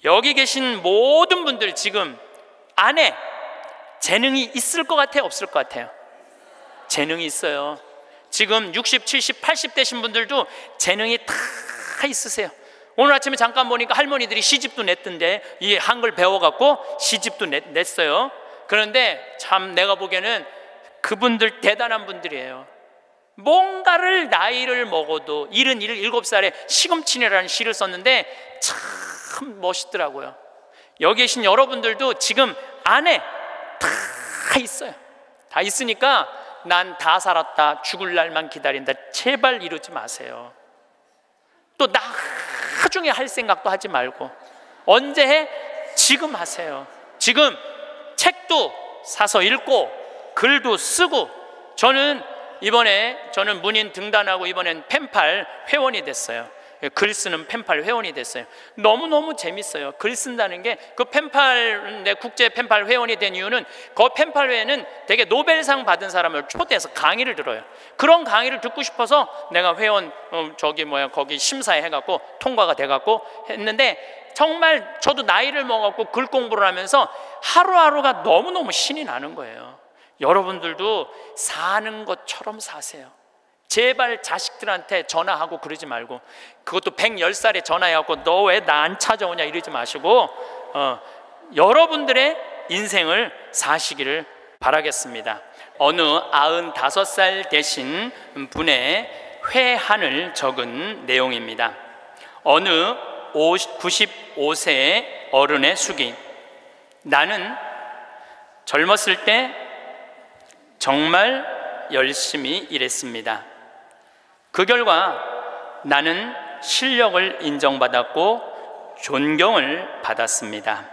여기 계신 모든 분들 지금 안에 재능이 있을 것 같아요? 없을 것 같아요? 재능이 있어요. 지금 60, 70, 80 되신 분들도 재능이 다 있으세요. 오늘 아침에 잠깐 보니까 할머니들이 시집도 냈던데 이 한글 배워갖고 시집도 냈어요. 그런데 참 내가 보기에는 그분들 대단한 분들이에요. 뭔가를 나이를 먹어도 77살에 시금치네라는 시를 썼는데 참 멋있더라고요. 여기 계신 여러분들도 지금 안에 다 있어요. 다 있으니까 난 다 살았다, 죽을 날만 기다린다, 제발 이러지 마세요. 또 나중에 할 생각도 하지 말고 언제 해? 지금 하세요. 지금 책도 사서 읽고 글도 쓰고. 저는 문인 등단하고 이번엔 펜팔 회원이 됐어요. 글 쓰는 펜팔 회원이 됐어요. 너무너무 재밌어요. 글 쓴다는 게. 그 펜팔, 내 국제 펜팔 회원이 된 이유는 그 펜팔 회에는 되게 노벨상 받은 사람을 초대해서 강의를 들어요. 그런 강의를 듣고 싶어서 내가 회원 거기 심사해 갖고 통과가 돼 갖고 했는데 정말 저도 나이를 먹었고 글 공부를 하면서 하루하루가 너무너무 신이 나는 거예요. 여러분들도 사는 것처럼 사세요. 제발 자식들한테 전화하고 그러지 말고, 그것도 110살에 전화해갖고 너 왜 나 안 찾아오냐 이러지 마시고 여러분들의 인생을 사시기를 바라겠습니다. 어느 95살 되신 분의 회한을 적은 내용입니다. 어느 95세의 어른의 수기. 나는 젊었을 때 정말 열심히 일했습니다. 그 결과 나는 실력을 인정받았고 존경을 받았습니다.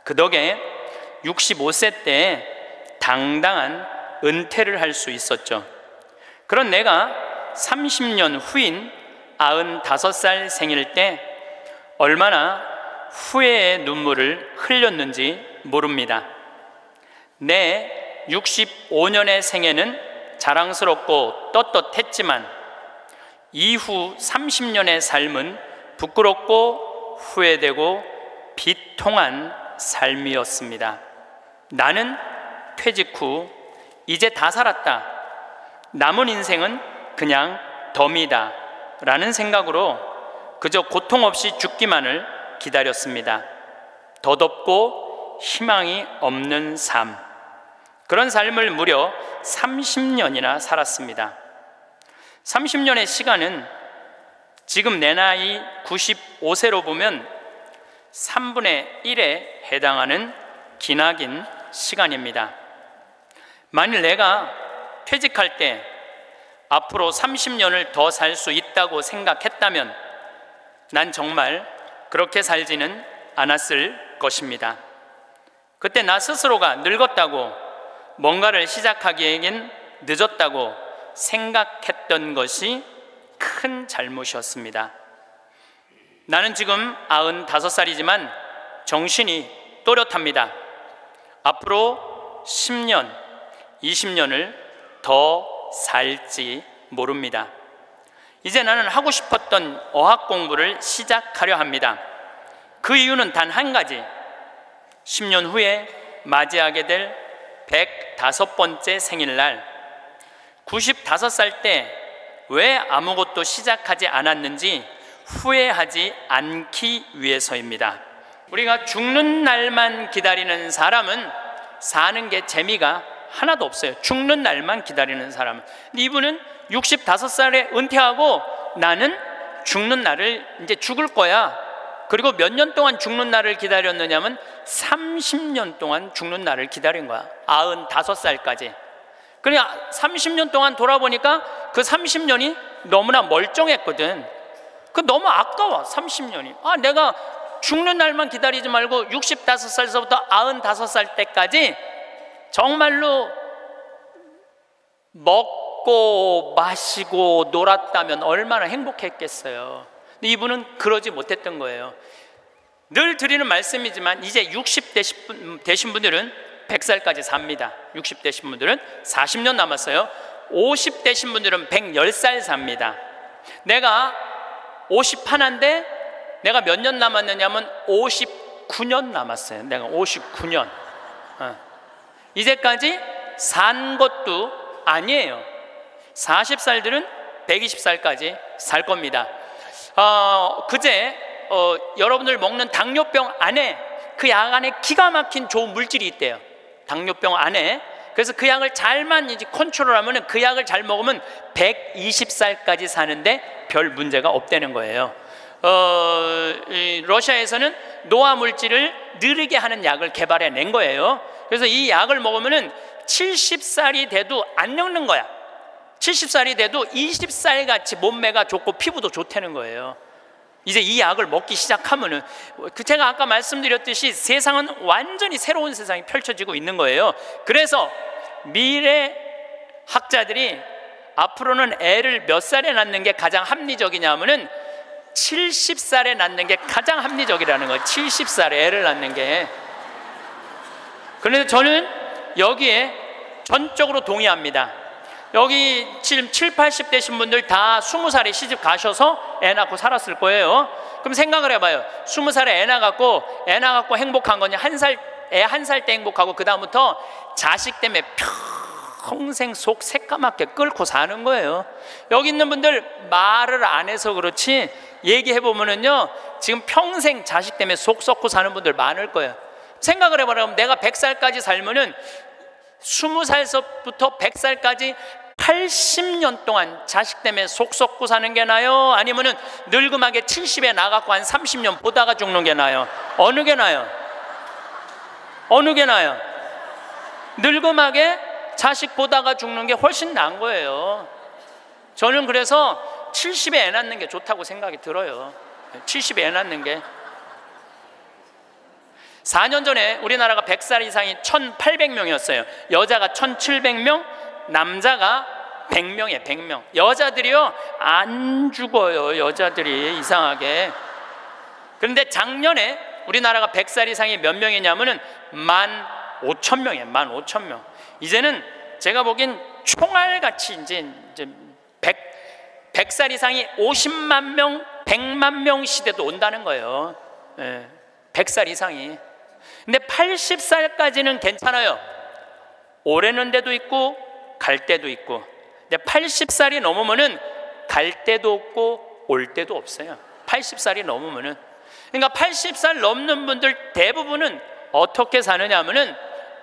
그 덕에 65세 때 당당한 은퇴를 할 수 있었죠. 그런 내가 30년 후인 95살 생일 때 얼마나 후회의 눈물을 흘렸는지 모릅니다. 내 65년의 생애는 자랑스럽고 떳떳했지만 이후 30년의 삶은 부끄럽고 후회되고 비통한 삶이었습니다. 나는 퇴직 후 이제 다 살았다. 남은 인생은 그냥 덤이다 라는 생각으로 그저 고통 없이 죽기만을 기다렸습니다. 덧없고 희망이 없는 삶, 그런 삶을 무려 30년이나 살았습니다. 30년의 시간은 지금 내 나이 95세로 보면 3분의 1에 해당하는 기나긴 시간입니다. 만일 내가 퇴직할 때 앞으로 30년을 더 살 수 있다고 생각했다면 난 정말 그렇게 살지는 않았을 것입니다. 그때 나 스스로가 늙었다고, 뭔가를 시작하기에는 늦었다고 생각했던 것이 큰 잘못이었습니다. 나는 지금 95살이지만 정신이 또렷합니다. 앞으로 10년, 20년을 더 살지 모릅니다. 이제 나는 하고 싶었던 어학 공부를 시작하려 합니다. 그 이유는 단 한 가지, 10년 후에 맞이하게 될 105번째 생일날 95살 때 왜 아무것도 시작하지 않았는지 후회하지 않기 위해서입니다. 우리가 죽는 날만 기다리는 사람은 사는 게 재미가 하나도 없어요. 죽는 날만 기다리는 사람은. 근데 이분은 65살에 은퇴하고 나는 죽는 날을 이제 죽을 거야. 그리고 몇 년 동안 죽는 날을 기다렸느냐면 30년 동안 죽는 날을 기다린 거야. 95살까지. 그냥 30년 동안 돌아보니까 그 30년이 너무나 멀쩡했거든. 그 너무 아까워. 30년이. 내가 죽는 날만 기다리지 말고 65살서부터 95살 때까지 정말로 먹고 마시고 놀았다면 얼마나 행복했겠어요. 근데 이분은 그러지 못했던 거예요. 늘 드리는 말씀이지만 이제 60 되신 분들은 100살까지 삽니다. 60 되신 분들은 40년 남았어요. 50 되신 분들은 110살 삽니다. 내가 51인데 내가 몇 년 남았느냐면 59년 남았어요. 내가 59년. 이제까지 산 것도 아니에요. 40살들은 120살까지 살 겁니다. 그제 여러분들 먹는 당뇨병 안에, 그 약 안에 기가 막힌 좋은 물질이 있대요. 당뇨병 안에. 그래서 그 약을 잘만 이제 컨트롤하면, 그 약을 잘 먹으면 120살까지 사는데 별 문제가 없다는 거예요. 러시아에서는 노화 물질을 느리게 하는 약을 개발해낸 거예요. 그래서 이 약을 먹으면 70살이 돼도 안 늙는 거야. 70살이 돼도 20살 같이 몸매가 좋고 피부도 좋다는 거예요. 이제 이 약을 먹기 시작하면은, 제가 아까 말씀드렸듯이 세상은 완전히 새로운 세상이 펼쳐지고 있는 거예요. 그래서 미래 학자들이 앞으로는 애를 몇 살에 낳는 게 가장 합리적이냐면은 70살에 낳는 게 가장 합리적이라는 거예요. 70살에 애를 낳는 게. 그런데 저는 여기에 전적으로 동의합니다. 여기 지금 7, 80 되신 분들 다 20살에 시집 가셔서 애 낳고 살았을 거예요. 그럼 생각을 해봐요. 20살에 애 낳고 행복한 거냐? 애 한 살 때 행복하고 그 다음부터 자식 때문에 평생 속 새까맣게 끓고 사는 거예요. 여기 있는 분들 말을 안 해서 그렇지 얘기해보면은요, 지금 평생 자식 때문에 속 썩고 사는 분들 많을 거예요. 생각을 해보라면 내가 100살까지 살면은 20살서부터 100살까지 80년 동안 자식 때문에 속 썩고 사는 게 나아요? 아니면은 늙음하게 70에 나가고 한 30년 보다가 죽는 게 나아요? 어느 게 나아요? 어느 게 나아요? 늙음하게 자식 보다가 죽는 게 훨씬 나은 거예요. 저는 그래서 70에 애 낳는 게 좋다고 생각이 들어요. 70에 애 낳는 게. 4년 전에 우리나라가 100살 이상이 1,800명이었어요. 여자가 1,700명, 남자가 100명이에요. 100명. 여자들이요 안 죽어요. 여자들이 이상하게. 그런데 작년에 우리나라가 100살 이상이 몇 명이냐면은 15,000명이에요. 15,000명. 이제는 제가 보기엔 총알같이 이제 100살 이상이 50만 명, 100만 명 시대도 온다는 거예요. 100살 이상이. 근데 80살까지는 괜찮아요. 오래는 데도 있고 갈 때도 있고. 근데 80살이 넘으면은 갈 데도 없고 올 데도 없어요. 80살이 넘으면은. 그러니까 80살 넘는 분들 대부분은 어떻게 사느냐 하면은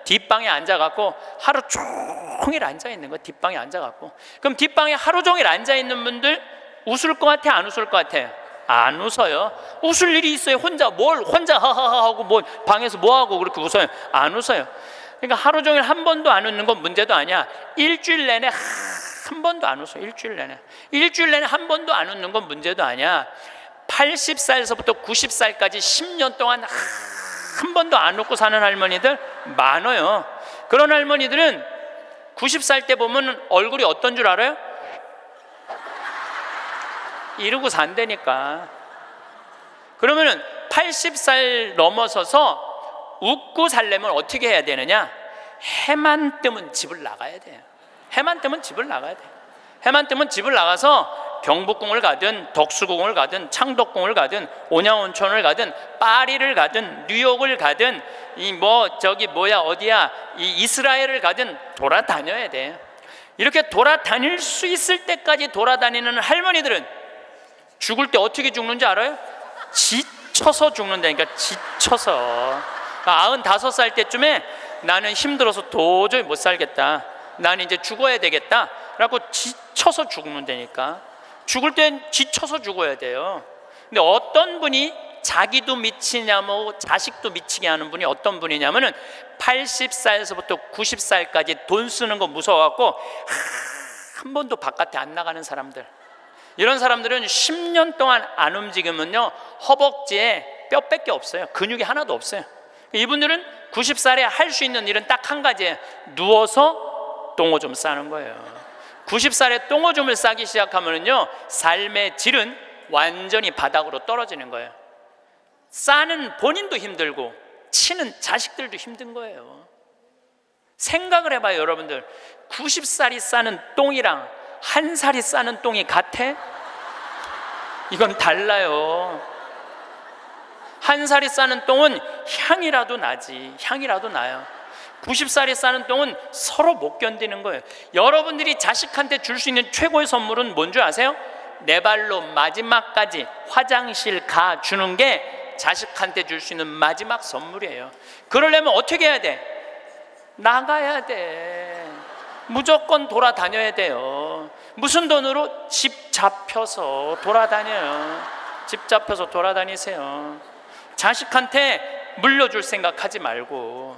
뒷방에 앉아갖고 하루 종일 앉아있는 거. 뒷방에 앉아갖고. 그럼 뒷방에 하루 종일 앉아있는 분들 웃을 것 같아 안 웃을 것 같아? 안 웃어요. 웃을 일이 있어요? 혼자 하하하 하고 뭐 방에서 뭐 하고 그렇게 웃어요? 안 웃어요. 그러니까 하루 종일 한 번도 안 웃는 건 문제도 아니야. 일주일 내내 한 번도 안 웃어. 일주일 내내 한 번도 안 웃는 건 문제도 아니야. 80살에서부터 90살까지 10년 동안 한 번도 안 웃고 사는 할머니들 많아요. 그런 할머니들은 90살 때 보면 얼굴이 어떤 줄 알아요? 이러고 산다니까. 그러면은 80살 넘어서서 웃고 살려면 어떻게 해야 되느냐? 해만 뜨면 집을 나가야 돼요. 해만 뜨면 집을 나가야 돼요. 해만 뜨면 집을 나가서 경복궁을 가든 덕수궁을 가든 창덕궁을 가든 온양온천을 가든 파리를 가든 뉴욕을 가든 어디야 이 이스라엘을 가든 돌아다녀야 돼. 이렇게 돌아다닐 수 있을 때까지 돌아다니는 할머니들은 죽을 때 어떻게 죽는지 알아요? 지쳐서 죽는다니까. 지쳐서. 95살 때쯤에 나는 힘들어서 도저히 못 살겠다, 나는 이제 죽어야 되겠다 라고 지쳐서 죽는다니까. 죽을 땐 지쳐서 죽어야 돼요. 근데 어떤 분이 자기도 미치냐 뭐 자식도 미치게 하는 분이 어떤 분이냐면은 80살에서부터 90살까지 돈 쓰는 거 무서워갖고 한 번도 바깥에 안 나가는 사람들. 이런 사람들은 10년 동안 안 움직이면요 허벅지에 뼈밖에 없어요. 근육이 하나도 없어요. 이분들은 90살에 할 수 있는 일은 딱 한 가지예요. 누워서 똥오줌 싸는 거예요. 90살에 똥오줌을 싸기 시작하면요 삶의 질은 완전히 바닥으로 떨어지는 거예요. 싸는 본인도 힘들고 치는 자식들도 힘든 거예요. 생각을 해봐요. 여러분들 90살이 싸는 똥이랑 1살이 싸는 똥이 같아? 이건 달라요. 1살이 싸는 똥은 향이라도 나지. 향이라도 나요. 90살이 싸는 똥은 서로 못 견디는 거예요. 여러분들이 자식한테 줄 수 있는 최고의 선물은 뭔 줄 아세요? 내 발로 마지막까지 화장실 가 주는 게 자식한테 줄 수 있는 마지막 선물이에요. 그러려면 어떻게 해야 돼? 나가야 돼. 무조건 돌아다녀야 돼요. 무슨 돈으로? 집 잡혀서 돌아다녀요. 집 잡혀서 돌아다니세요. 자식한테 물려줄 생각하지 말고.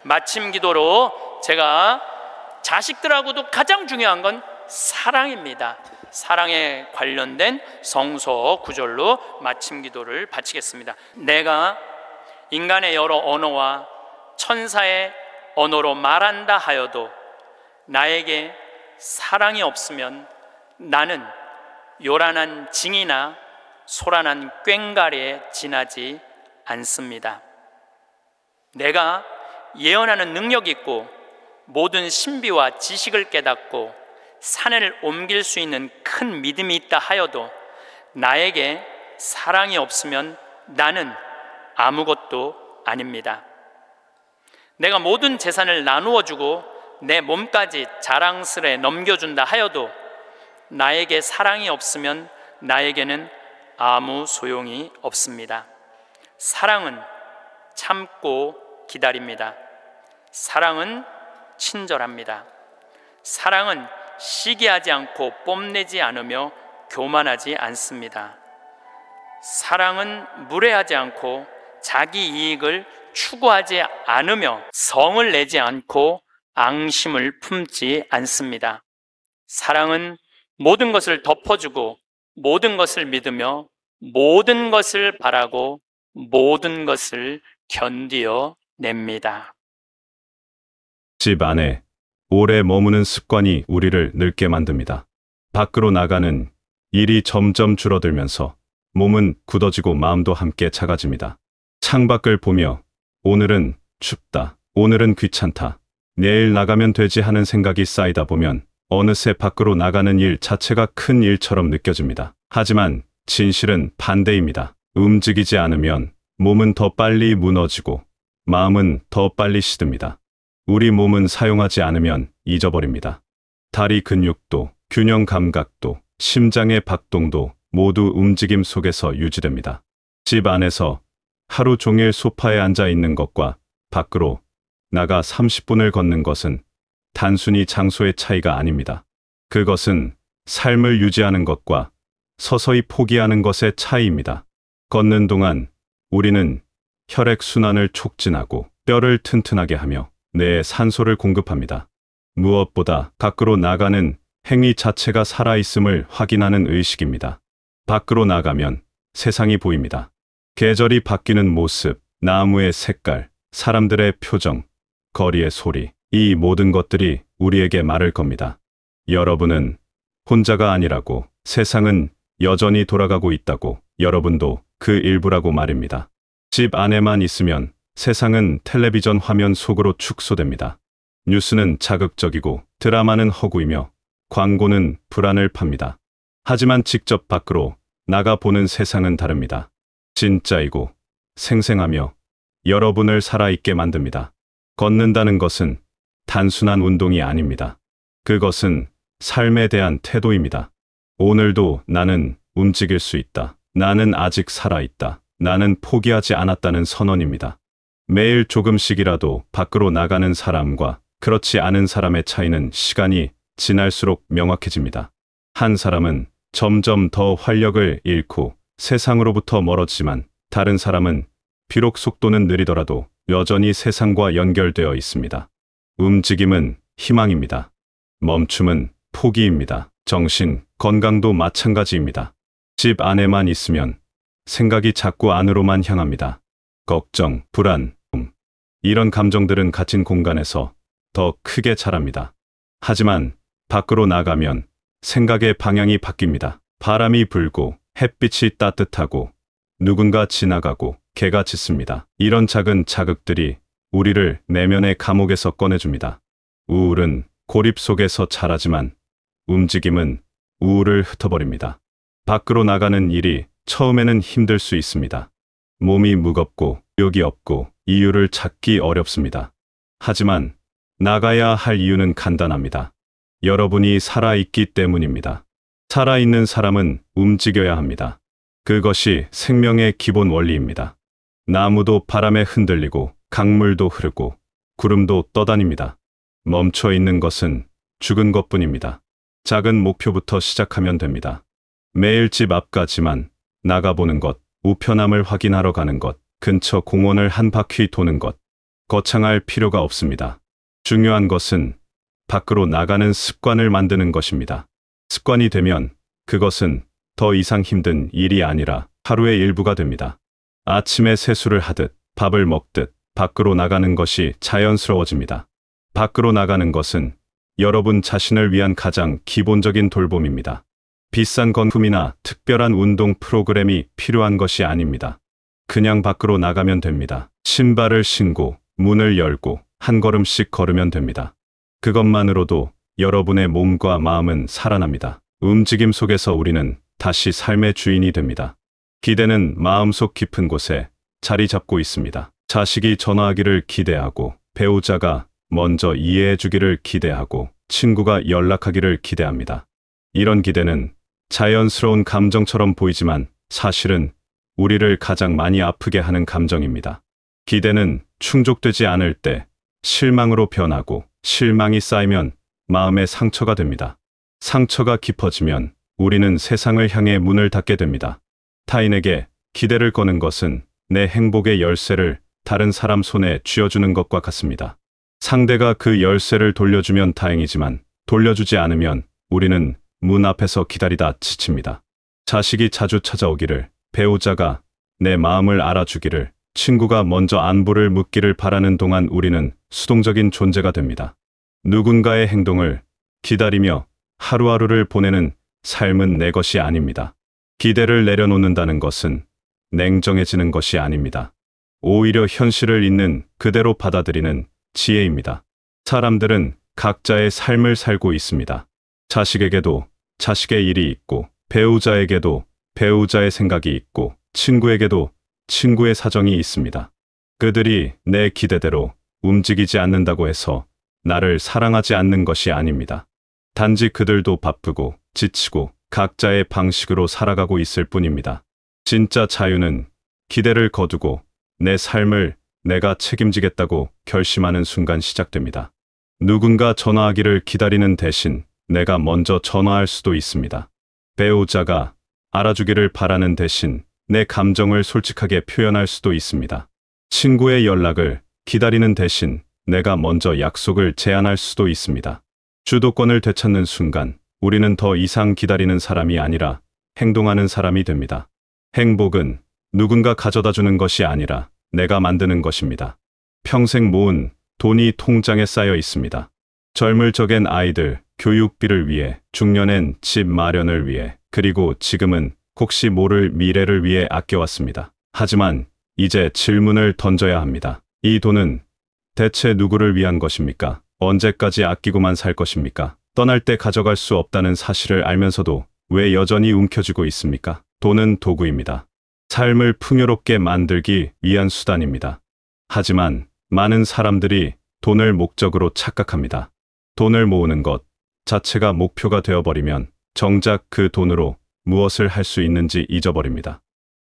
마침 기도로 제가 자식들하고도 가장 중요한 건 사랑입니다. 사랑에 관련된 성서 구절로 마침 기도를 바치겠습니다. 내가 인간의 여러 언어와 천사의 언어로 말한다 하여도 나에게 사랑이 없으면 나는 요란한 징이나 소란한 꽹과리에 지나지 않습니다. 내가 예언하는 능력이 있고 모든 신비와 지식을 깨닫고 산을 옮길 수 있는 큰 믿음이 있다 하여도 나에게 사랑이 없으면 나는 아무것도 아닙니다. 내가 모든 재산을 나누어 주고 내 몸까지 자랑스레 넘겨준다 하여도 나에게 사랑이 없으면 나에게는 아무 소용이 없습니다. 사랑은 참고 기다립니다. 사랑은 친절합니다. 사랑은 시기하지 않고 뽐내지 않으며 교만하지 않습니다. 사랑은 무례하지 않고 자기 이익을 추구하지 않으며 성을 내지 않고 앙심을 품지 않습니다. 사랑은 모든 것을 덮어주고 모든 것을 믿으며 모든 것을 바라고 모든 것을 견디어 냅니다. 집 안에 오래 머무는 습관이 우리를 늙게 만듭니다. 밖으로 나가는 일이 점점 줄어들면서 몸은 굳어지고 마음도 함께 작아집니다. 창밖을 보며 오늘은 춥다, 오늘은 귀찮다, 내일 나가면 되지 하는 생각이 쌓이다 보면 어느새 밖으로 나가는 일 자체가 큰 일처럼 느껴집니다. 하지만 진실은 반대입니다. 움직이지 않으면 몸은 더 빨리 무너지고 마음은 더 빨리 시듭니다. 우리 몸은 사용하지 않으면 잊어버립니다. 다리 근육도, 균형 감각도, 심장의 박동도 모두 움직임 속에서 유지됩니다. 집 안에서 하루 종일 소파에 앉아 있는 것과 밖으로 나가 30분을 걷는 것은 단순히 장소의 차이가 아닙니다. 그것은 삶을 유지하는 것과 서서히 포기하는 것의 차이입니다. 걷는 동안 우리는 혈액순환을 촉진하고 뼈를 튼튼하게 하며 뇌에 산소를 공급합니다. 무엇보다 밖으로 나가는 행위 자체가 살아있음을 확인하는 의식입니다. 밖으로 나가면 세상이 보입니다. 계절이 바뀌는 모습, 나무의 색깔, 사람들의 표정, 거리의 소리, 이 모든 것들이 우리에게 말을 겁니다. 여러분은 혼자가 아니라고, 세상은 여전히 돌아가고 있다고, 여러분도 그 일부라고 말입니다. 집 안에만 있으면 세상은 텔레비전 화면 속으로 축소됩니다. 뉴스는 자극적이고 드라마는 허구이며 광고는 불안을 팝니다. 하지만 직접 밖으로 나가보는 세상은 다릅니다. 진짜이고 생생하며 여러분을 살아있게 만듭니다. 걷는다는 것은 단순한 운동이 아닙니다. 그것은 삶에 대한 태도입니다. 오늘도 나는 움직일 수 있다. 나는 아직 살아있다. 나는 포기하지 않았다는 선언입니다. 매일 조금씩이라도 밖으로 나가는 사람과 그렇지 않은 사람의 차이는 시간이 지날수록 명확해집니다. 한 사람은 점점 더 활력을 잃고 세상으로부터 멀어지만 다른 사람은 비록 속도는 느리더라도 여전히 세상과 연결되어 있습니다. 움직임은 희망입니다. 멈춤은 포기입니다. 정신, 건강도 마찬가지입니다. 집 안에만 있으면 생각이 자꾸 안으로만 향합니다. 걱정, 불안, 이런 감정들은 갇힌 공간에서 더 크게 자랍니다. 하지만 밖으로 나가면 생각의 방향이 바뀝니다. 바람이 불고 햇빛이 따뜻하고 누군가 지나가고 개가 짖습니다. 이런 작은 자극들이 우리를 내면의 감옥에서 꺼내줍니다. 우울은 고립 속에서 자라지만 움직임은 우울을 흩어버립니다. 밖으로 나가는 일이 처음에는 힘들 수 있습니다. 몸이 무겁고 의욕이 없고 이유를 찾기 어렵습니다. 하지만 나가야 할 이유는 간단합니다. 여러분이 살아있기 때문입니다. 살아있는 사람은 움직여야 합니다. 그것이 생명의 기본 원리입니다. 나무도 바람에 흔들리고 강물도 흐르고 구름도 떠다닙니다. 멈춰 있는 것은 죽은 것뿐입니다. 작은 목표부터 시작하면 됩니다. 매일 집 앞까지만 나가보는 것, 우편함을 확인하러 가는 것, 근처 공원을 한 바퀴 도는 것, 거창할 필요가 없습니다. 중요한 것은 밖으로 나가는 습관을 만드는 것입니다. 습관이 되면 그것은 더 이상 힘든 일이 아니라 하루의 일부가 됩니다. 아침에 세수를 하듯 밥을 먹듯 밖으로 나가는 것이 자연스러워집니다. 밖으로 나가는 것은 여러분 자신을 위한 가장 기본적인 돌봄입니다. 비싼 건품이나 특별한 운동 프로그램이 필요한 것이 아닙니다. 그냥 밖으로 나가면 됩니다. 신발을 신고 문을 열고 한 걸음씩 걸으면 됩니다. 그것만으로도 여러분의 몸과 마음은 살아납니다. 움직임 속에서 우리는 다시 삶의 주인이 됩니다. 기대는 마음속 깊은 곳에 자리 잡고 있습니다. 자식이 전화하기를 기대하고, 배우자가 먼저 이해해 주기를 기대하고, 친구가 연락하기를 기대합니다. 이런 기대는 자연스러운 감정처럼 보이지만 사실은 우리를 가장 많이 아프게 하는 감정입니다. 기대는 충족되지 않을 때 실망으로 변하고, 실망이 쌓이면 마음의 상처가 됩니다. 상처가 깊어지면 우리는 세상을 향해 문을 닫게 됩니다. 타인에게 기대를 거는 것은 내 행복의 열쇠를 다른 사람 손에 쥐어주는 것과 같습니다. 상대가 그 열쇠를 돌려주면 다행이지만 돌려주지 않으면 우리는 문 앞에서 기다리다 지칩니다. 자식이 자주 찾아오기를, 배우자가 내 마음을 알아주기를, 친구가 먼저 안부를 묻기를 바라는 동안 우리는 수동적인 존재가 됩니다. 누군가의 행동을 기다리며 하루하루를 보내는 삶은 내 것이 아닙니다. 기대를 내려놓는다는 것은 냉정해지는 것이 아닙니다. 오히려 현실을 있는 그대로 받아들이는 지혜입니다. 사람들은 각자의 삶을 살고 있습니다. 자식에게도 자식의 일이 있고, 배우자에게도 배우자의 생각이 있고, 친구에게도 친구의 사정이 있습니다. 그들이 내 기대대로 움직이지 않는다고 해서 나를 사랑하지 않는 것이 아닙니다. 단지 그들도 바쁘고 지치고 각자의 방식으로 살아가고 있을 뿐입니다. 진짜 자유는 기대를 거두고 내 삶을 내가 책임지겠다고 결심하는 순간 시작됩니다. 누군가 전화하기를 기다리는 대신 내가 먼저 전화할 수도 있습니다. 배우자가 알아주기를 바라는 대신 내 감정을 솔직하게 표현할 수도 있습니다. 친구의 연락을 기다리는 대신 내가 먼저 약속을 제안할 수도 있습니다. 주도권을 되찾는 순간 우리는 더 이상 기다리는 사람이 아니라 행동하는 사람이 됩니다. 행복은 누군가 가져다 주는 것이 아니라 내가 만드는 것입니다. 평생 모은 돈이 통장에 쌓여 있습니다. 젊을 적엔 아이들 교육비를 위해, 중년엔 집 마련을 위해, 그리고 지금은 혹시 모를 미래를 위해 아껴왔습니다. 하지만 이제 질문을 던져야 합니다. 이 돈은 대체 누구를 위한 것입니까? 언제까지 아끼고만 살 것입니까? 떠날 때 가져갈 수 없다는 사실을 알면서도 왜 여전히 움켜쥐고 있습니까? 돈은 도구입니다. 삶을 풍요롭게 만들기 위한 수단입니다. 하지만 많은 사람들이 돈을 목적으로 착각합니다. 돈을 모으는 것 자체가 목표가 되어버리면 정작 그 돈으로 무엇을 할 수 있는지 잊어버립니다.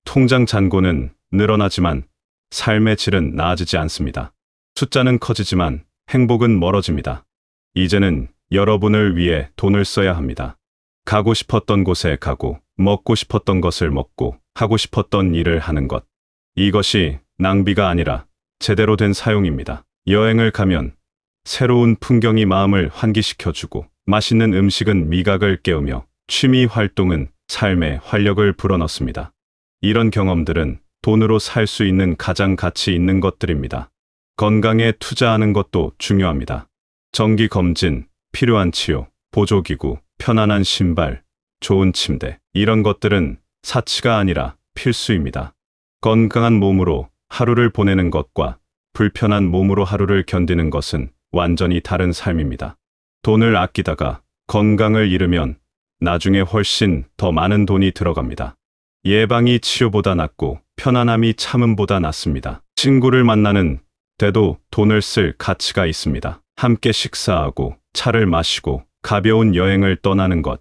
통장 잔고는 늘어나지만 삶의 질은 나아지지 않습니다. 숫자는 커지지만 행복은 멀어집니다. 이제는 여러분을 위해 돈을 써야 합니다. 가고 싶었던 곳에 가고, 먹고 싶었던 것을 먹고, 하고 싶었던 일을 하는 것. 이것이 낭비가 아니라 제대로 된 사용입니다. 여행을 가면 새로운 풍경이 마음을 환기시켜주고, 맛있는 음식은 미각을 깨우며, 취미 활동은 삶에 활력을 불어넣습니다. 이런 경험들은 돈으로 살 수 있는 가장 가치 있는 것들입니다. 건강에 투자하는 것도 중요합니다. 정기 검진, 필요한 치료, 보조기구, 편안한 신발, 좋은 침대, 이런 것들은 사치가 아니라 필수입니다. 건강한 몸으로 하루를 보내는 것과 불편한 몸으로 하루를 견디는 것은 완전히 다른 삶입니다. 돈을 아끼다가 건강을 잃으면 나중에 훨씬 더 많은 돈이 들어갑니다. 예방이 치료보다 낫고 편안함이 참음보다 낫습니다. 친구를 만나는 데도 돈을 쓸 가치가 있습니다. 함께 식사하고 차를 마시고 가벼운 여행을 떠나는 것.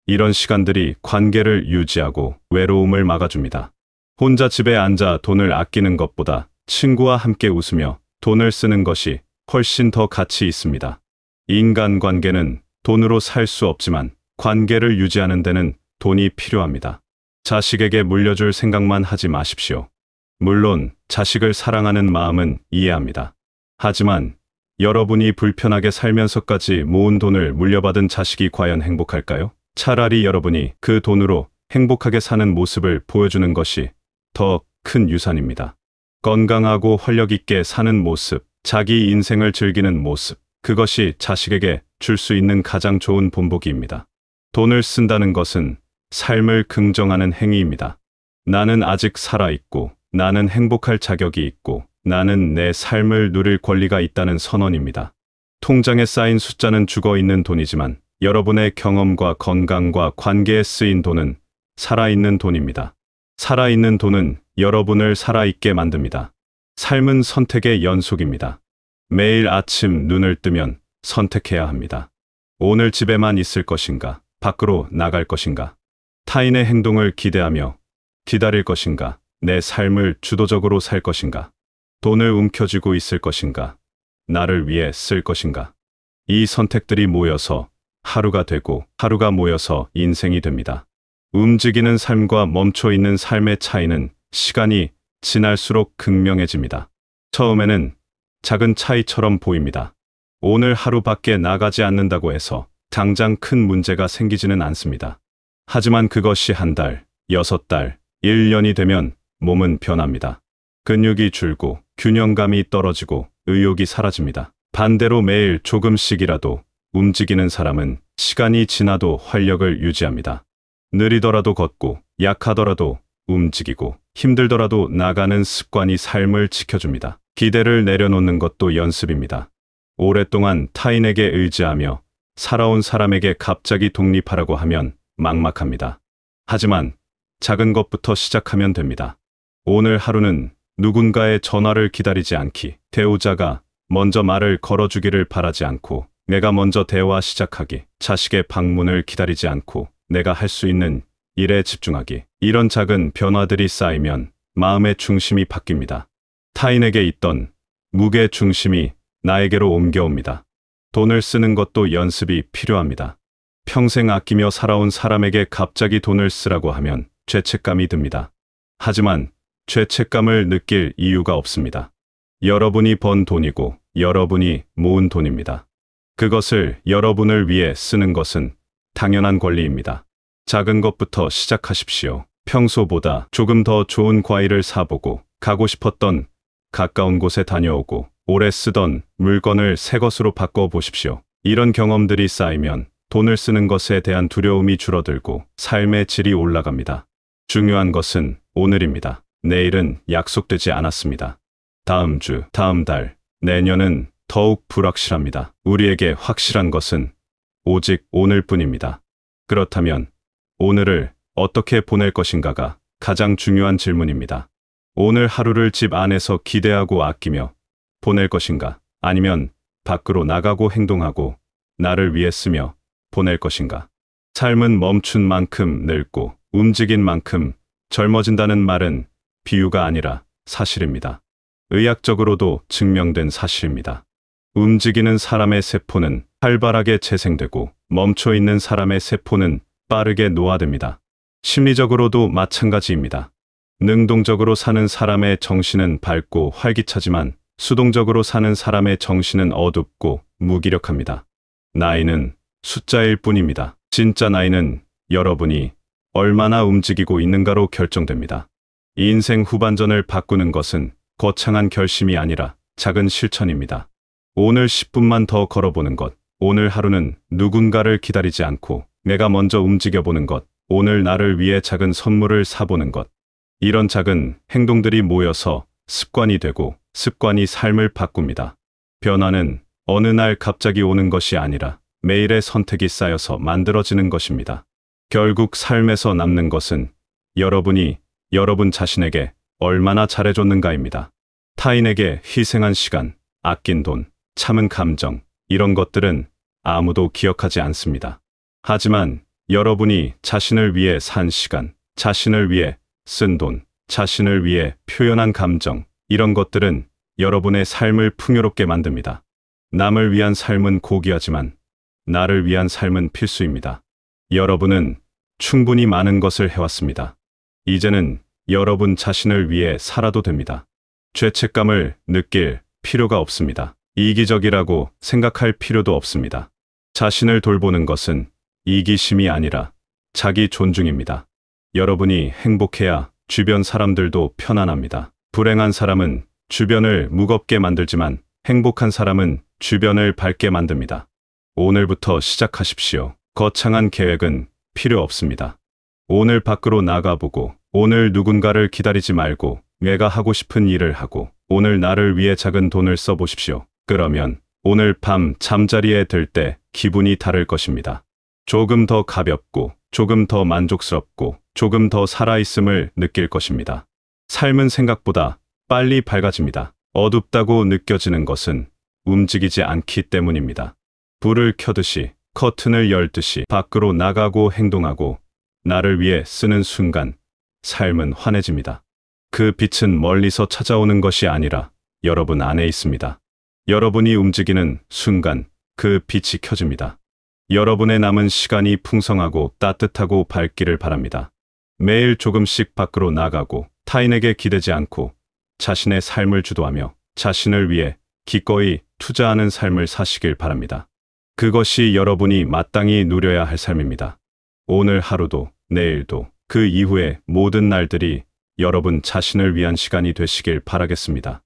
이런 시간들이 관계를 유지하고 외로움을 막아줍니다. 혼자 집에 앉아 돈을 아끼는 것보다 친구와 함께 웃으며 돈을 쓰는 것이 훨씬 더 가치 있습니다. 인간관계는 돈으로 살 수 없지만 관계를 유지하는 데는 돈이 필요합니다. 자식에게 물려줄 생각만 하지 마십시오. 물론 자식을 사랑하는 마음은 이해합니다. 하지만 여러분이 불편하게 살면서까지 모은 돈을 물려받은 자식이 과연 행복할까요? 차라리 여러분이 그 돈으로 행복하게 사는 모습을 보여주는 것이 더 큰 유산입니다. 건강하고 활력 있게 사는 모습, 자기 인생을 즐기는 모습, 그것이 자식에게 줄 수 있는 가장 좋은 본보기입니다. 돈을 쓴다는 것은 삶을 긍정하는 행위입니다. 나는 아직 살아있고, 나는 행복할 자격이 있고, 나는 내 삶을 누릴 권리가 있다는 선언입니다. 통장에 쌓인 숫자는 죽어있는 돈이지만 여러분의 경험과 건강과 관계에 쓰인 돈은 살아있는 돈입니다. 살아있는 돈은 여러분을 살아있게 만듭니다. 삶은 선택의 연속입니다. 매일 아침 눈을 뜨면 선택해야 합니다. 오늘 집에만 있을 것인가, 밖으로 나갈 것인가, 타인의 행동을 기대하며 기다릴 것인가, 내 삶을 주도적으로 살 것인가, 돈을 움켜쥐고 있을 것인가, 나를 위해 쓸 것인가. 이 선택들이 모여서 하루가 되고 하루가 모여서 인생이 됩니다. 움직이는 삶과 멈춰 있는 삶의 차이는 시간이 지날수록 극명해집니다. 처음에는 작은 차이처럼 보입니다. 오늘 하루 밖에 나가지 않는다고 해서 당장 큰 문제가 생기지는 않습니다. 하지만 그것이 한 달, 6달, 1년이 되면 몸은 변합니다. 근육이 줄고 균형감이 떨어지고 의욕이 사라집니다. 반대로 매일 조금씩이라도 움직이는 사람은 시간이 지나도 활력을 유지합니다. 느리더라도 걷고 약하더라도 움직이고 힘들더라도 나가는 습관이 삶을 지켜줍니다. 기대를 내려놓는 것도 연습입니다. 오랫동안 타인에게 의지하며 살아온 사람에게 갑자기 독립하라고 하면 막막합니다. 하지만 작은 것부터 시작하면 됩니다. 오늘 하루는 누군가의 전화를 기다리지 않기, 대우자가 먼저 말을 걸어주기를 바라지 않고 내가 먼저 대화 시작하기, 자식의 방문을 기다리지 않고 내가 할 수 있는 일에 집중하기. 이런 작은 변화들이 쌓이면 마음의 중심이 바뀝니다. 타인에게 있던 무게 중심이 나에게로 옮겨옵니다. 돈을 쓰는 것도 연습이 필요합니다. 평생 아끼며 살아온 사람에게 갑자기 돈을 쓰라고 하면 죄책감이 듭니다. 하지만 죄책감을 느낄 이유가 없습니다. 여러분이 번 돈이고 여러분이 모은 돈입니다. 그것을 여러분을 위해 쓰는 것은 당연한 권리입니다. 작은 것부터 시작하십시오. 평소보다 조금 더 좋은 과일을 사보고, 가고 싶었던 가까운 곳에 다녀오고, 오래 쓰던 물건을 새 것으로 바꿔보십시오. 이런 경험들이 쌓이면 돈을 쓰는 것에 대한 두려움이 줄어들고 삶의 질이 올라갑니다. 중요한 것은 오늘입니다. 내일은 약속되지 않았습니다. 다음 주, 다음 달, 내년은 더욱 불확실합니다. 우리에게 확실한 것은 오직 오늘뿐입니다. 그렇다면 오늘을 어떻게 보낼 것인가가 가장 중요한 질문입니다. 오늘 하루를 집 안에서 기대하고 아끼며 보낼 것인가? 아니면 밖으로 나가고 행동하고 나를 위해 쓰며 보낼 것인가? 삶은 멈춘 만큼 늙고 움직인 만큼 젊어진다는 말은 비유가 아니라 사실입니다. 의학적으로도 증명된 사실입니다. 움직이는 사람의 세포는 활발하게 재생되고 멈춰 있는 사람의 세포는 빠르게 노화됩니다. 심리적으로도 마찬가지입니다. 능동적으로 사는 사람의 정신은 밝고 활기차지만 수동적으로 사는 사람의 정신은 어둡고 무기력합니다. 나이는 숫자일 뿐입니다. 진짜 나이는 여러분이 얼마나 움직이고 있는가로 결정됩니다. 인생 후반전을 바꾸는 것은 거창한 결심이 아니라 작은 실천입니다. 오늘 10분만 더 걸어보는 것, 오늘 하루는 누군가를 기다리지 않고 내가 먼저 움직여보는 것, 오늘 나를 위해 작은 선물을 사보는 것. 이런 작은 행동들이 모여서 습관이 되고 습관이 삶을 바꿉니다. 변화는 어느 날 갑자기 오는 것이 아니라 매일의 선택이 쌓여서 만들어지는 것입니다. 결국 삶에서 남는 것은 여러분이 여러분 자신에게 얼마나 잘해줬는가입니다. 타인에게 희생한 시간, 아낀 돈, 참은 감정, 이런 것들은 아무도 기억하지 않습니다. 하지만 여러분이 자신을 위해 산 시간, 자신을 위해 쓴 돈, 자신을 위해 표현한 감정, 이런 것들은 여러분의 삶을 풍요롭게 만듭니다. 남을 위한 삶은 고귀하지만 나를 위한 삶은 필수입니다. 여러분은 충분히 많은 것을 해왔습니다. 이제는 여러분 자신을 위해 살아도 됩니다. 죄책감을 느낄 필요가 없습니다. 이기적이라고 생각할 필요도 없습니다. 자신을 돌보는 것은 이기심이 아니라 자기 존중입니다. 여러분이 행복해야 주변 사람들도 편안합니다. 불행한 사람은 주변을 무겁게 만들지만 행복한 사람은 주변을 밝게 만듭니다. 오늘부터 시작하십시오. 거창한 계획은 필요 없습니다. 오늘 밖으로 나가보고, 오늘 누군가를 기다리지 말고 내가 하고 싶은 일을 하고, 오늘 나를 위해 작은 돈을 써보십시오. 그러면 오늘 밤 잠자리에 들 때 기분이 다를 것입니다. 조금 더 가볍고, 조금 더 만족스럽고, 조금 더 살아있음을 느낄 것입니다. 삶은 생각보다 빨리 밝아집니다. 어둡다고 느껴지는 것은 움직이지 않기 때문입니다. 불을 켜듯이, 커튼을 열듯이 밖으로 나가고 행동하고 나를 위해 쓰는 순간 삶은 환해집니다. 그 빛은 멀리서 찾아오는 것이 아니라 여러분 안에 있습니다. 여러분이 움직이는 순간 그 빛이 켜집니다. 여러분의 남은 시간이 풍성하고 따뜻하고 밝기를 바랍니다. 매일 조금씩 밖으로 나가고 타인에게 기대지 않고 자신의 삶을 주도하며 자신을 위해 기꺼이 투자하는 삶을 사시길 바랍니다. 그것이 여러분이 마땅히 누려야 할 삶입니다. 오늘 하루도, 내일도, 그 이후의 모든 날들이 여러분 자신을 위한 시간이 되시길 바라겠습니다.